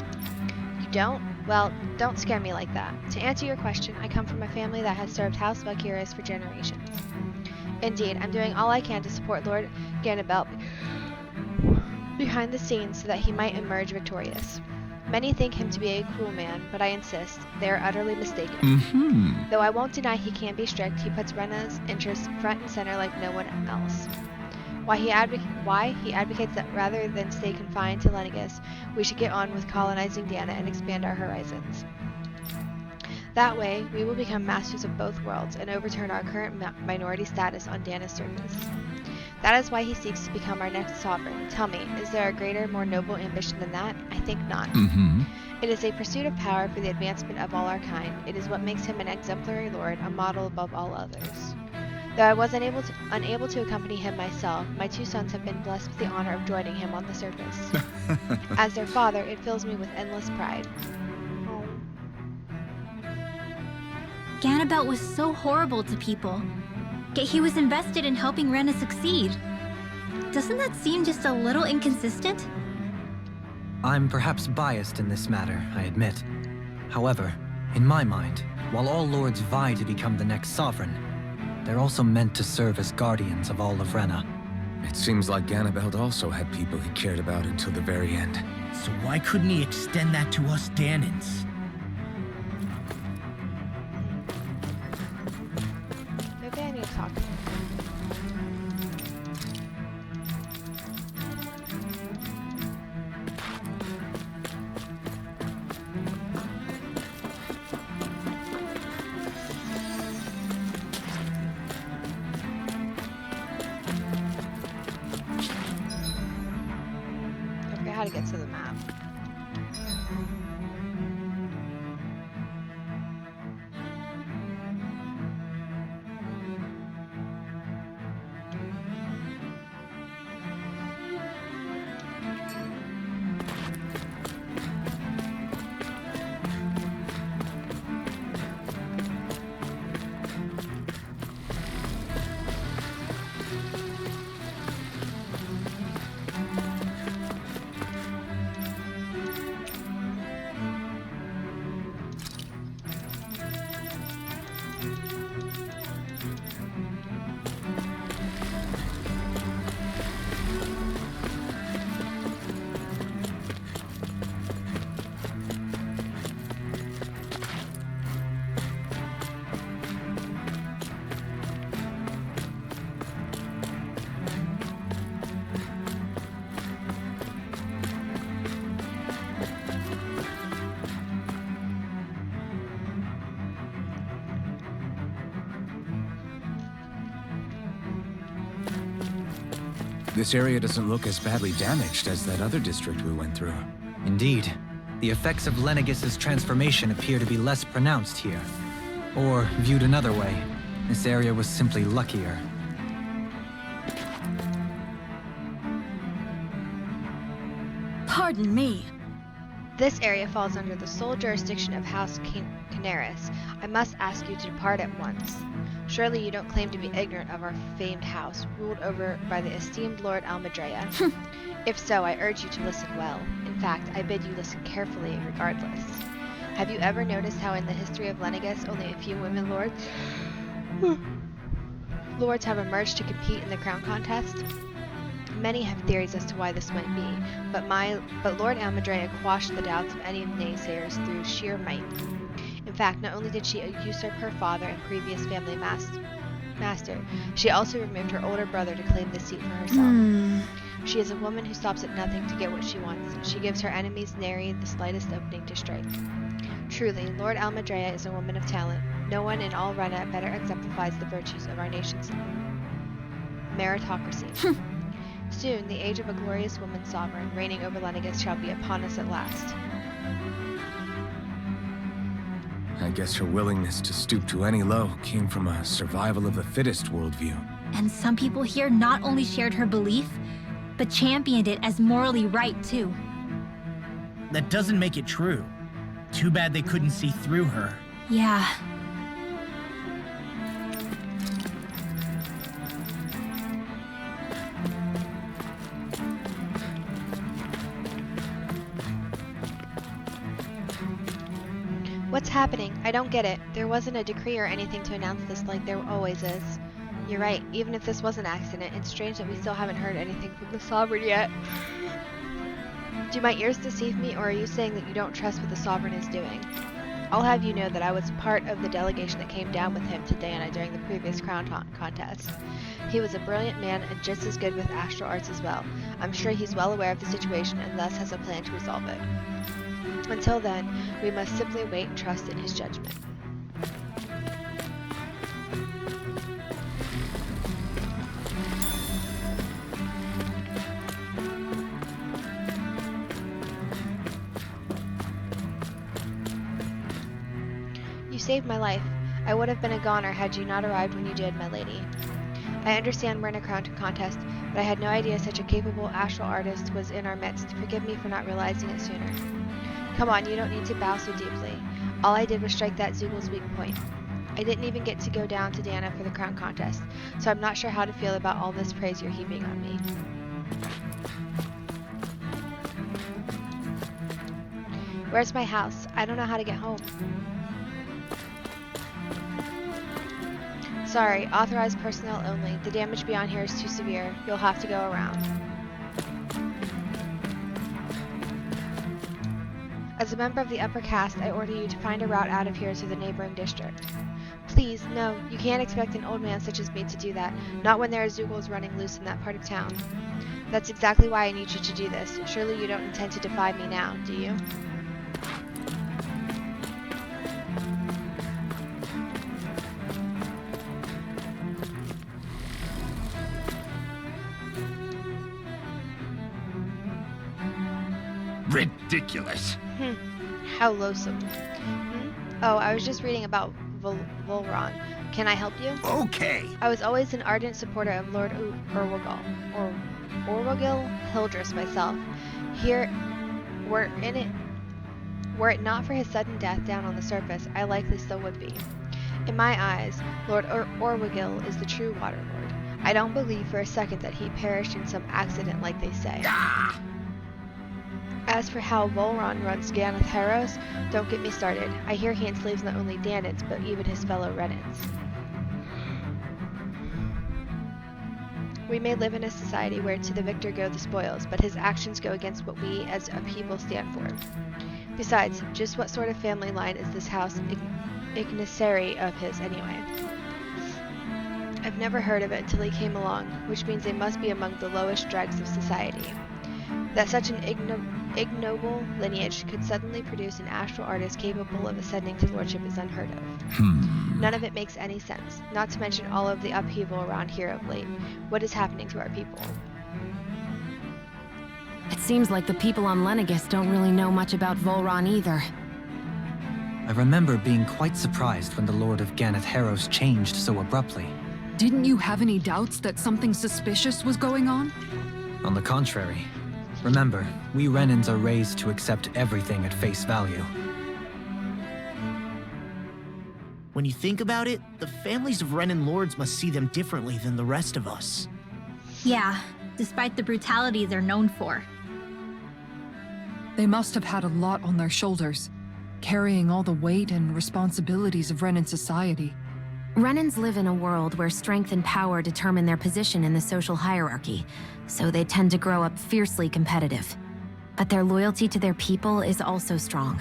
You don't? Well, don't scare me like that. To answer your question, I come from a family that has served House Valkyris for generations. Indeed, I'm doing all I can to support Lord Ganabelt behind the scenes so that he might emerge victorious. Many think him to be a cruel man, but I insist, they are utterly mistaken. Though I won't deny he can be strict, he puts Rena's interests front and center like no one else. Why he advocates that rather than stay confined to Lenegis, we should get on with colonizing Dana and expand our horizons. That way, we will become masters of both worlds and overturn our current minority status on Dana's surface. That is why he seeks to become our next sovereign. Tell me, is there a greater, more noble ambition than that? I think not. It is a pursuit of power for the advancement of all our kind. It is what makes him an exemplary lord, a model above all others. Though I was unable to accompany him myself, my 2 sons have been blessed with the honor of joining him on the surface. As their father, it fills me with endless pride. Ganabelt was so horrible to people, yet he was invested in helping Rena succeed. Doesn't that seem just a little inconsistent? I'm perhaps biased in this matter, I admit. However, in my mind, while all lords vie to become the next sovereign, they're also meant to serve as guardians of all of Rena. It seems like Ganabelt also had people he cared about until the very end. So why couldn't he extend that to us Danans? Maybe I need to talk to him. I forget how to get to the map. This area doesn't look as badly damaged as that other district we went through. Indeed. The effects of Lenegis' transformation appear to be less pronounced here. Or, viewed another way, this area was simply luckier. Pardon me. This area falls under the sole jurisdiction of House Canaris. I must ask you to depart at once. Surely you don't claim to be ignorant of our famed house, ruled over by the esteemed Lord Almadrea. If so, I urge you to listen well. In fact, I bid you listen carefully regardless. Have you ever noticed how in the history of Lenegis only a few women lords have emerged to compete in the crown contest? Many have theories as to why this might be, but Lord Almadrea quashed the doubts of any naysayers through sheer might. In fact, not only did she usurp her father and previous family master, she also removed her older brother to claim the seat for herself. She is a woman who stops at nothing to get what she wants. She gives her enemies nary the slightest opening to strike. Truly, Lord Almadrea is a woman of talent. No one in all Rena better exemplifies the virtues of our nation's meritocracy. Soon, the age of a glorious woman sovereign reigning over Lenegis shall be upon us at last. I guess her willingness to stoop to any low came from a survival of the fittest worldview. And some people here not only shared her belief, but championed it as morally right, too. That doesn't make it true. Too bad they couldn't see through her. Yeah. What's happening? I don't get it. There wasn't a decree or anything to announce this like there always is. You're right. Even if this was an accident, it's strange that we still haven't heard anything from the Sovereign yet. Do my ears deceive me, or are you saying that you don't trust what the Sovereign is doing? I'll have you know that I was part of the delegation that came down with him to Dana during the previous crown contest. He was a brilliant man and just as good with astral arts as well. I'm sure he's well aware of the situation and thus has a plan to resolve it. Until then, we must simply wait and trust in his judgment. saved my life. I would have been a goner had you not arrived when you did, my lady. I understand we're in a crown contest, but I had no idea such a capable astral artist was in our midst. Forgive me for not realizing it sooner. Come on, you don't need to bow so deeply. All I did was strike that Zoogel's weak point. I didn't even get to go down to Dana for the crown contest, so I'm not sure how to feel about all this praise you're heaping on me. Where's my house? I don't know how to get home. Sorry, authorized personnel only. The damage beyond here is too severe. You'll have to go around. As a member of the upper caste, I order you to find a route out of here to the neighboring district. Please, no, you can't expect an old man such as me to do that, not when there are Zoogles running loose in that part of town. That's exactly why I need you to do this. Surely you don't intend to defy me now, do you? Ridiculous. How loathsome. Oh, I was just reading about Volron. Can I help you? Okay. I was always an ardent supporter of Lord Orwagil Hildress myself. Were it not for his sudden death down on the surface, I likely still would be. In my eyes, Lord Orwagil is the true Water Lord. I don't believe for a second that he perished in some accident like they say. Ah! As for how Volron runs Ganath Harrows, don't get me started. I hear he enslaves not only Danans, but even his fellow Renans. We may live in a society where to the victor go the spoils, but his actions go against what we as a people stand for. Besides, just what sort of family line is this house Ignaceri of his anyway? I've never heard of it until he came along, which means they must be among the lowest dregs of society. That such an ignoble lineage could suddenly produce an astral artist capable of ascending to lordship is unheard of. None of it makes any sense, not to mention all of the upheaval around here of late. What is happening to our people? It seems like the people on Lenegis don't really know much about Volron either. I remember being quite surprised when the Lord of Ganath Harrows changed so abruptly. Didn't you have any doubts that something suspicious was going on? On the contrary. Remember, we Renans are raised to accept everything at face value. When you think about it, the families of Renan lords must see them differently than the rest of us. Yeah, despite the brutality they're known for. They must have had a lot on their shoulders, carrying all the weight and responsibilities of Renan society. Renans live in a world where strength and power determine their position in the social hierarchy, so they tend to grow up fiercely competitive. But their loyalty to their people is also strong.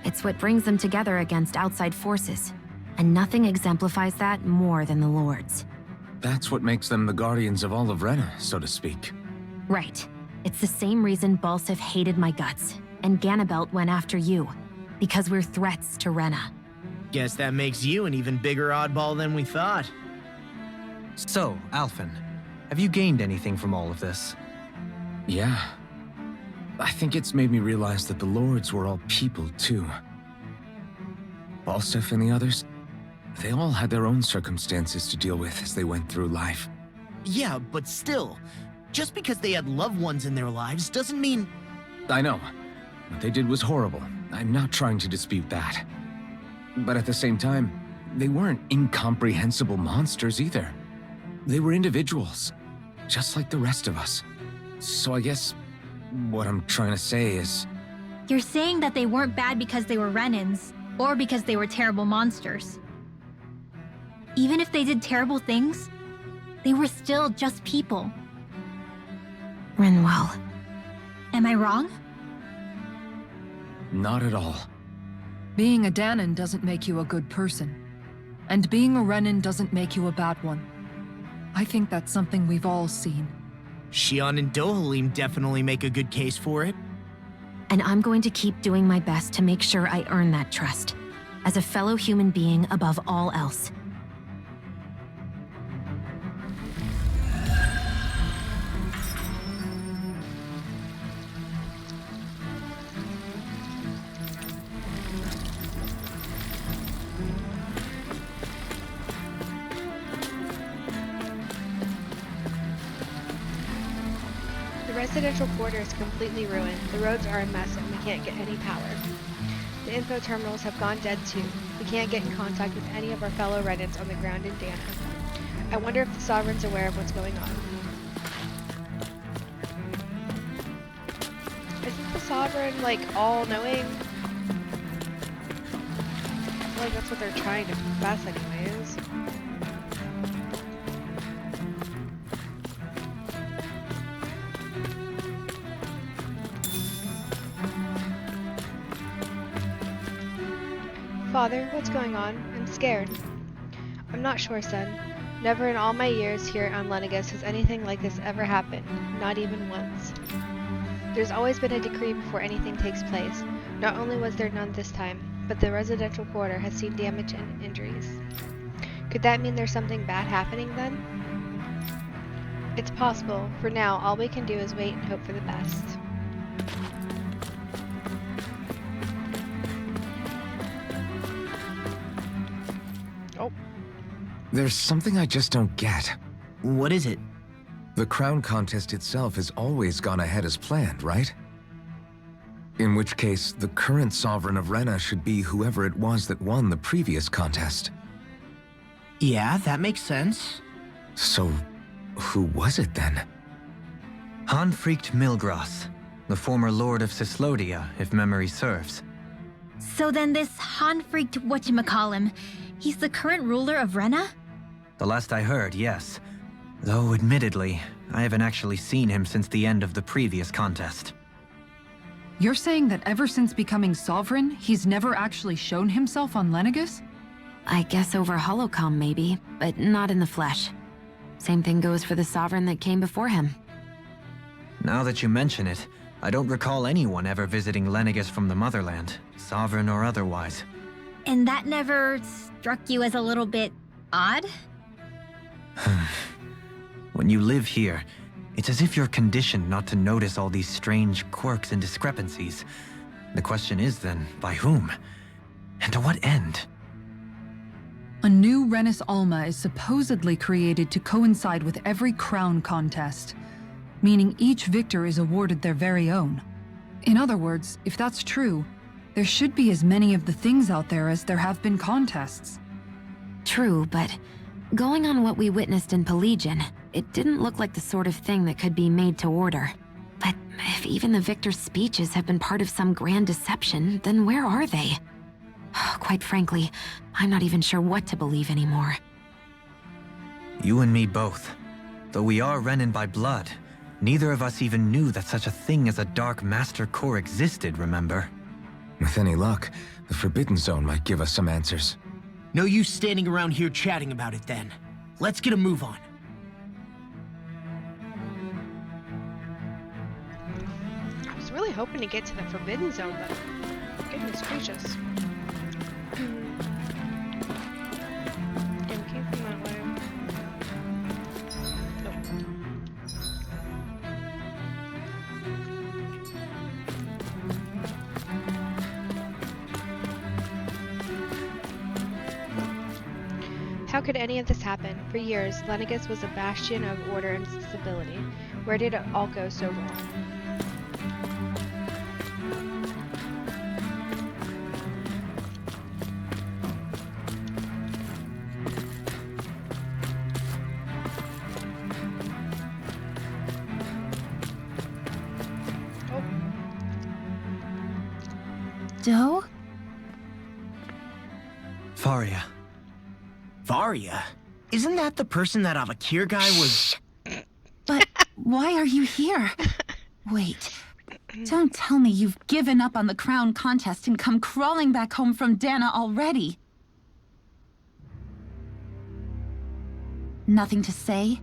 It's what brings them together against outside forces, and nothing exemplifies that more than the Lords. That's what makes them the guardians of all of Rena, so to speak. Right. It's the same reason Balsif hated my guts, and Ganabelt went after you, because we're threats to Rena. Guess that makes you an even bigger oddball than we thought. So, Alphen, have you gained anything from all of this? Yeah. I think it's made me realize that the Lords were all people, too. Balsif and the others, they all had their own circumstances to deal with as they went through life. Yeah, but still, just because they had loved ones in their lives doesn't mean... I know. What they did was horrible. I'm not trying to dispute that. But at the same time, they weren't incomprehensible monsters either. They were individuals, just like the rest of us. So I guess what I'm trying to say is... You're saying that they weren't bad because they were Renans, or because they were terrible monsters. Even if they did terrible things, they were still just people. Rinwell. Am I wrong? Not at all. Being a Danan doesn't make you a good person. And being a Renan doesn't make you a bad one. I think that's something we've all seen. Shion and Dohalim definitely make a good case for it. And I'm going to keep doing my best to make sure I earn that trust. As a fellow human being above all else. residential quarter is completely ruined. The roads are a mess and we can't get any power. The info terminals have gone dead too. We can't get in contact with any of our fellow Reddits on the ground in Dana. I wonder if the Sovereign's aware of what's going on. Isn't the Sovereign, like, all-knowing? I feel like that's what they're trying to confess anyways. Father, what's going on? I'm scared. I'm not sure, son. Never in all my years here on Lenegis has anything like this ever happened, not even once. There's always been a decree before anything takes place. Not only was there none this time, but the residential quarter has seen damage and injuries. Could that mean there's something bad happening then? It's possible. For now, all we can do is wait and hope for the best. Oh. There's something I just don't get. What is it? The crown contest itself has always gone ahead as planned, right? In which case, the current sovereign of Rena should be whoever it was that won the previous contest. Yeah, that makes sense. So, who was it then? Hanfricht Milgras, the former lord of Cislodia, if memory serves. So then this Hanfricht whatchamacallem, he's the current ruler of Rena? The last I heard, yes. Though, admittedly, I haven't actually seen him since the end of the previous contest. You're saying that ever since becoming sovereign, he's never actually shown himself on Lenegis? I guess over holocom maybe, but not in the flesh. Same thing goes for the sovereign that came before him. Now that you mention it, I don't recall anyone ever visiting Lenegis from the motherland, sovereign or otherwise. And that never struck you as a little bit odd? When you live here, it's as if you're conditioned not to notice all these strange quirks and discrepancies. The question is then, by whom? And to what end? A new Renis Alma is supposedly created to coincide with every crown contest, meaning each victor is awarded their very own. In other words, if that's true, there should be as many of the things out there as there have been contests. True, but going on what we witnessed in Pelagian, it didn't look like the sort of thing that could be made to order. But if even the victor's speeches have been part of some grand deception, then where are they? Quite frankly, I'm not even sure what to believe anymore. You and me both. Though we are Renin by blood, neither of us even knew that such a thing as a Dark Master Core existed, remember? With any luck, the Forbidden Zone might give us some answers. No use standing around here chatting about it then. Let's get a move on. I was really hoping to get to the Forbidden Zone, but goodness gracious. Yeah, we came from that way. Nope. How could any of this happen? For years, Lenegis was a bastion of order and stability. Where did it all go so wrong? Doe? Faria. Varia? Isn't that the person that Avakir guy was... But why are you here? Wait. Don't tell me you've given up on the crown contest and come crawling back home from Dana already. Nothing to say?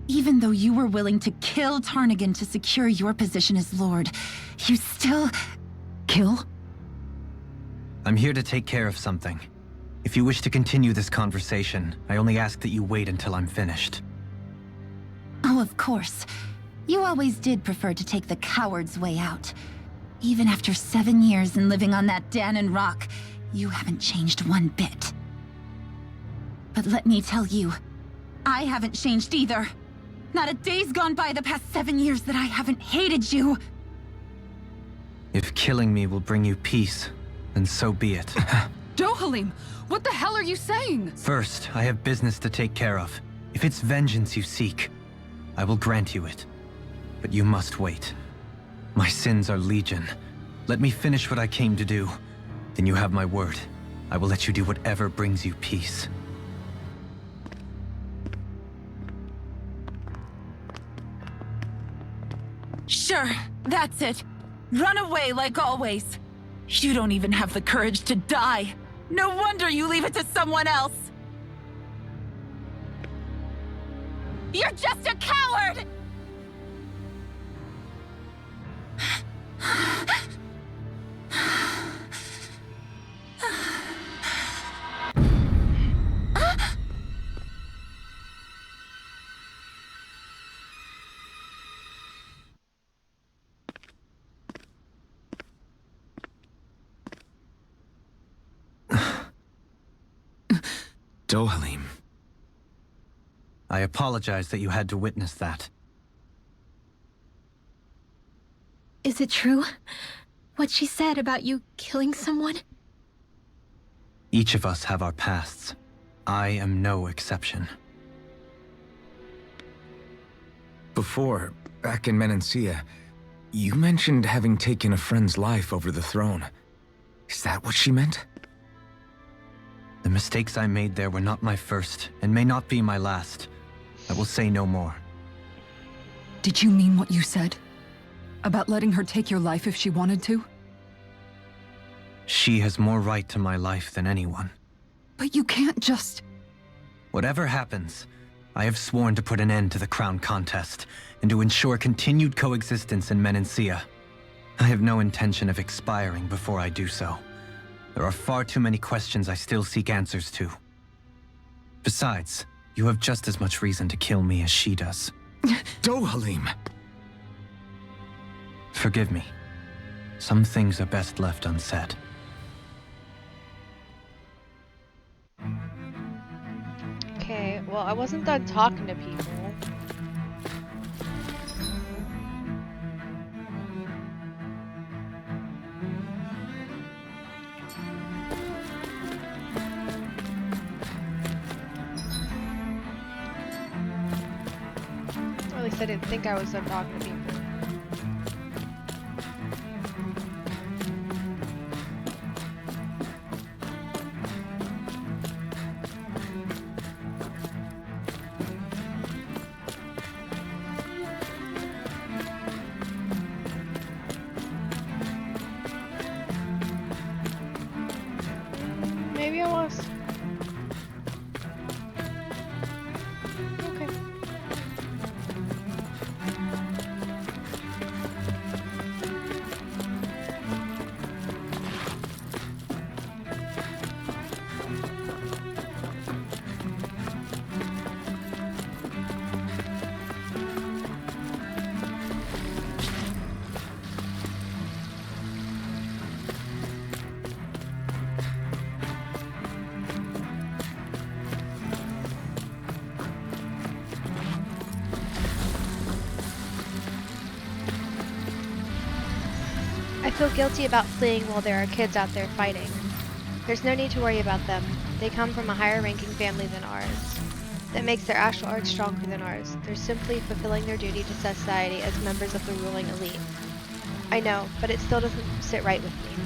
Even though you were willing to kill Tarnigan to secure your position as Lord, you still... Kill? I'm here to take care of something. If you wish to continue this conversation, I only ask that you wait until I'm finished. Oh, of course. You always did prefer to take the coward's way out. Even after 7 years and living on that Danon rock, you haven't changed one bit. But let me tell you, I haven't changed either. Not a day's gone by the past 7 years that I haven't hated you. If killing me will bring you peace, then so be it. Dohalim, what the hell are you saying? First, I have business to take care of. If it's vengeance you seek, I will grant you it. But you must wait. My sins are legion. Let me finish what I came to do. Then you have my word. I will let you do whatever brings you peace. Sure, that's it. Run away like always. You don't even have the courage to die. No wonder you leave it to someone else. You're just a coward! Dohalim. I apologize that you had to witness that. Is it true? What she said about you killing someone? Each of us have our pasts. I am no exception. Before, back in Menancia, you mentioned having taken a friend's life over the throne. Is that what she meant? The mistakes I made there were not my first, and may not be my last. I will say no more. Did you mean what you said? About letting her take your life if she wanted to? She has more right to my life than anyone. But you can't just... Whatever happens, I have sworn to put an end to the crown contest, and to ensure continued coexistence in Menancia. I have no intention of expiring before I do so. There are far too many questions I still seek answers to. Besides, you have just as much reason to kill me as she does. Dohalim! Forgive me. Some things are best left unsaid. Okay, well, I wasn't done talking to people. Or at least I didn't think I was done talking to people. Maybe I was. Okay. I feel guilty about fleeing while there are kids out there fighting. There's no need to worry about them. They come from a higher ranking family than ours. That makes their astral arts stronger than ours. They're simply fulfilling their duty to society as members of the ruling elite. I know, but it still doesn't sit right with me.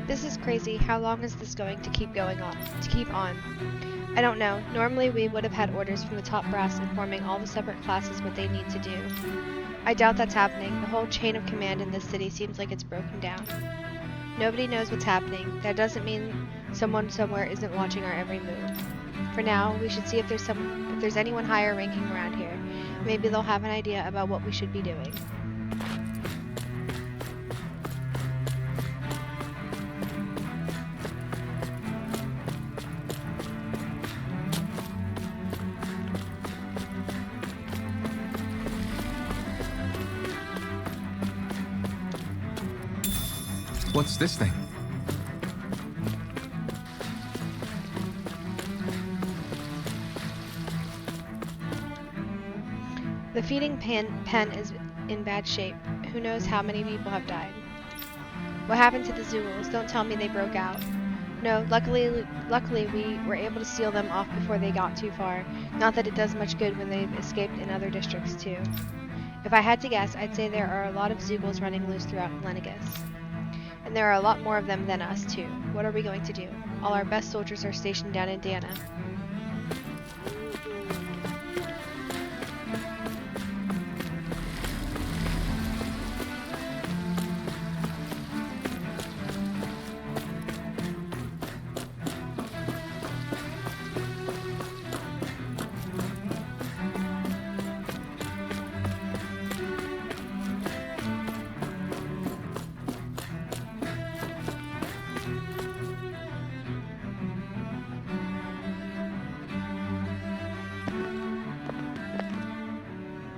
This is crazy. How long is this going to keep on? I don't know. Normally we would have had orders from the top brass informing all the separate classes what they need to do. I doubt that's happening. The whole chain of command in this city seems like it's broken down. Nobody knows what's happening. That doesn't mean someone somewhere isn't watching our every move. For now, we should see if there's anyone higher ranking around here. Maybe they'll have an idea about what we should be doing. What's this thing? The feeding pen is in bad shape. Who knows how many people have died. What happened to the Zoogles? Don't tell me they broke out. No, luckily we were able to seal them off before they got too far. Not that it does much good when they've escaped in other districts too. If I had to guess, I'd say there are a lot of Zoogles running loose throughout Lenegis. And there are a lot more of them than us too. What are we going to do? All our best soldiers are stationed down in Dana.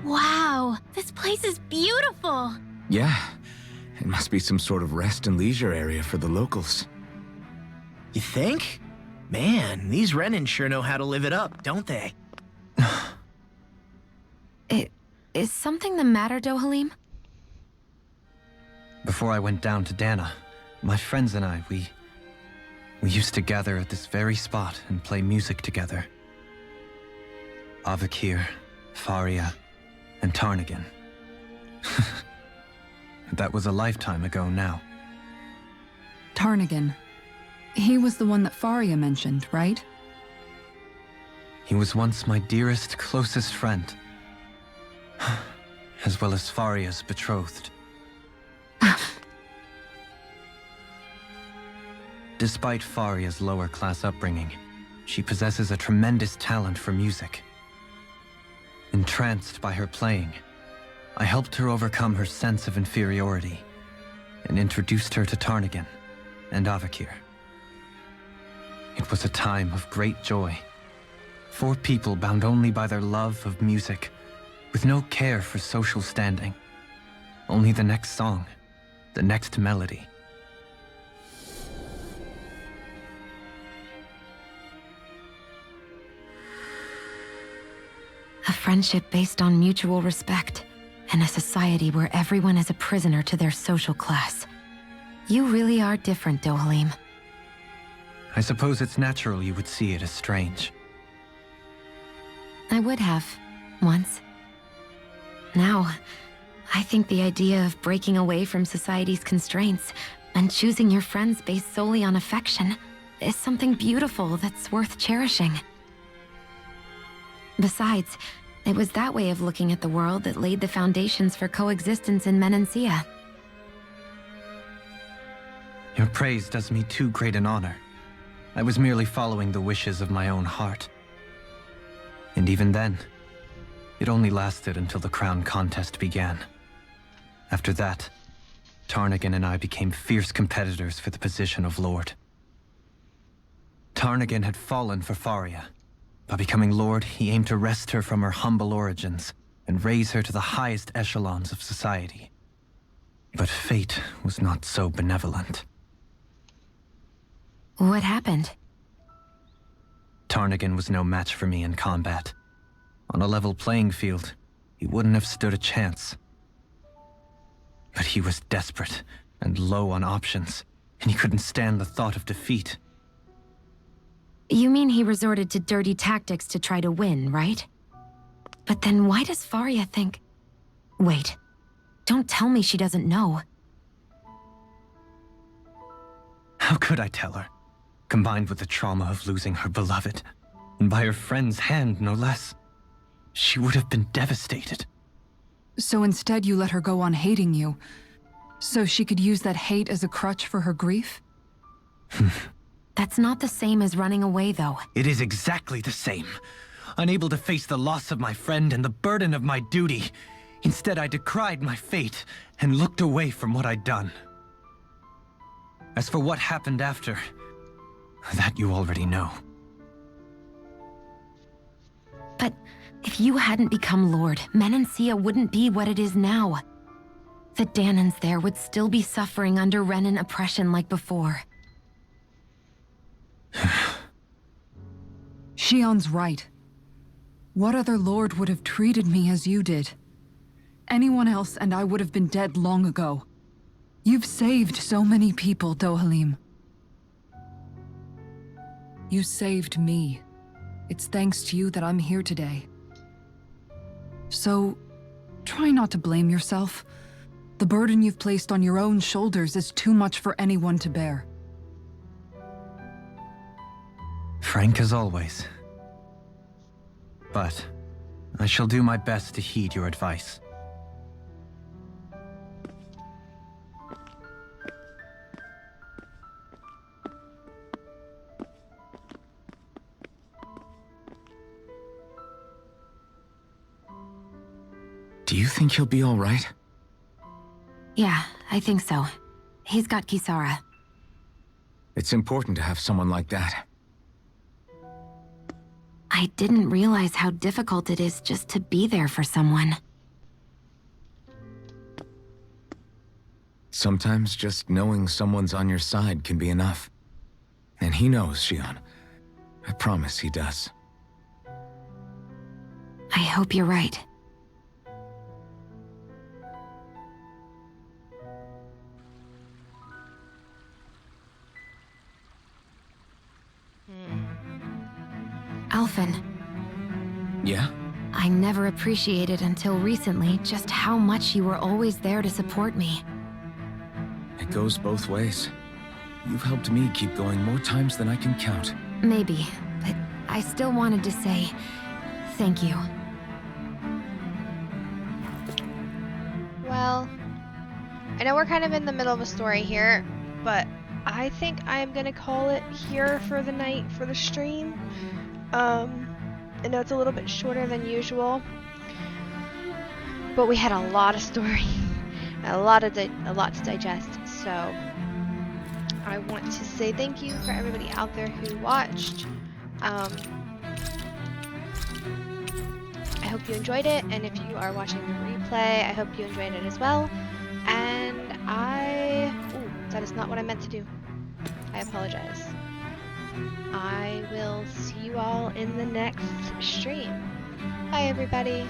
Wow, this place is beautiful! Yeah. It must be some sort of rest and leisure area for the locals. You think? Man, these Renan sure know how to live it up, don't they? Is something the matter, Dohalim? Before I went down to Dana, my friends and I, we used to gather at this very spot and play music together. Avakir, Faria, and Tarnagan. That was a lifetime ago now. Tarnagan. He was the one that Faria mentioned, right? He was once my dearest, closest friend. As well as Faria's betrothed. Despite Faria's lower-class upbringing, she possesses a tremendous talent for music. Entranced by her playing, I helped her overcome her sense of inferiority and introduced her to Tarnagan and Avakir. It was a time of great joy. 4 people bound only by their love of music, with no care for social standing. Only the next song, the next melody. A friendship based on mutual respect, and a society where everyone is a prisoner to their social class. You really are different, Dohalim. I suppose it's natural you would see it as strange. I would have, once. Now, I think the idea of breaking away from society's constraints and choosing your friends based solely on affection is something beautiful that's worth cherishing. Besides, it was that way of looking at the world that laid the foundations for coexistence in Menancia. Your praise does me too great an honor. I was merely following the wishes of my own heart. And even then, it only lasted until the crown contest began. After that, Tarnagan and I became fierce competitors for the position of Lord. Tarnagan had fallen for Faria. By becoming Lord, he aimed to wrest her from her humble origins and raise her to the highest echelons of society. But fate was not so benevolent. What happened? Tarnagan was no match for me in combat. On a level playing field, he wouldn't have stood a chance. But he was desperate and low on options, and he couldn't stand the thought of defeat. You mean he resorted to dirty tactics to try to win, right? But then why does Faria think... Wait, don't tell me she doesn't know. How could I tell her? Combined with the trauma of losing her beloved, and by her friend's hand, no less. She would have been devastated. So instead you let her go on hating you, so she could use that hate as a crutch for her grief? That's not the same as running away, though. It is exactly the same. Unable to face the loss of my friend and the burden of my duty. Instead, I decried my fate and looked away from what I'd done. As for what happened after, that you already know. But if you hadn't become Lord, Menancia wouldn't be what it is now. The Danans there would still be suffering under Renan oppression like before. Shion's right. What other lord would have treated me as you did? Anyone else and I would have been dead long ago. You've saved so many people, Dohalim. You saved me. It's thanks to you that I'm here today. So, try not to blame yourself. The burden you've placed on your own shoulders is too much for anyone to bear. Frank as always. But I shall do my best to heed your advice. Do you think he'll be all right? Yeah, I think so. He's got Kisara. It's important to have someone like that. I didn't realize how difficult it is just to be there for someone. Sometimes just knowing someone's on your side can be enough. And he knows, Shion. I promise he does. I hope you're right. Alphen. Yeah? I never appreciated until recently just how much you were always there to support me. It goes both ways. You've helped me keep going more times than I can count. Maybe, but I still wanted to say thank you. Well, I know we're kind of in the middle of a story here, but I think I'm gonna call it here for the night for the stream. I know it's a little bit shorter than usual, but we had a lot of story, a lot to digest. So I want to say thank you for everybody out there who watched. I hope you enjoyed it, and if you are watching the replay, I hope you enjoyed it as well. And that is not what I meant to do. I apologize. I will see you all in the next stream. Bye, everybody.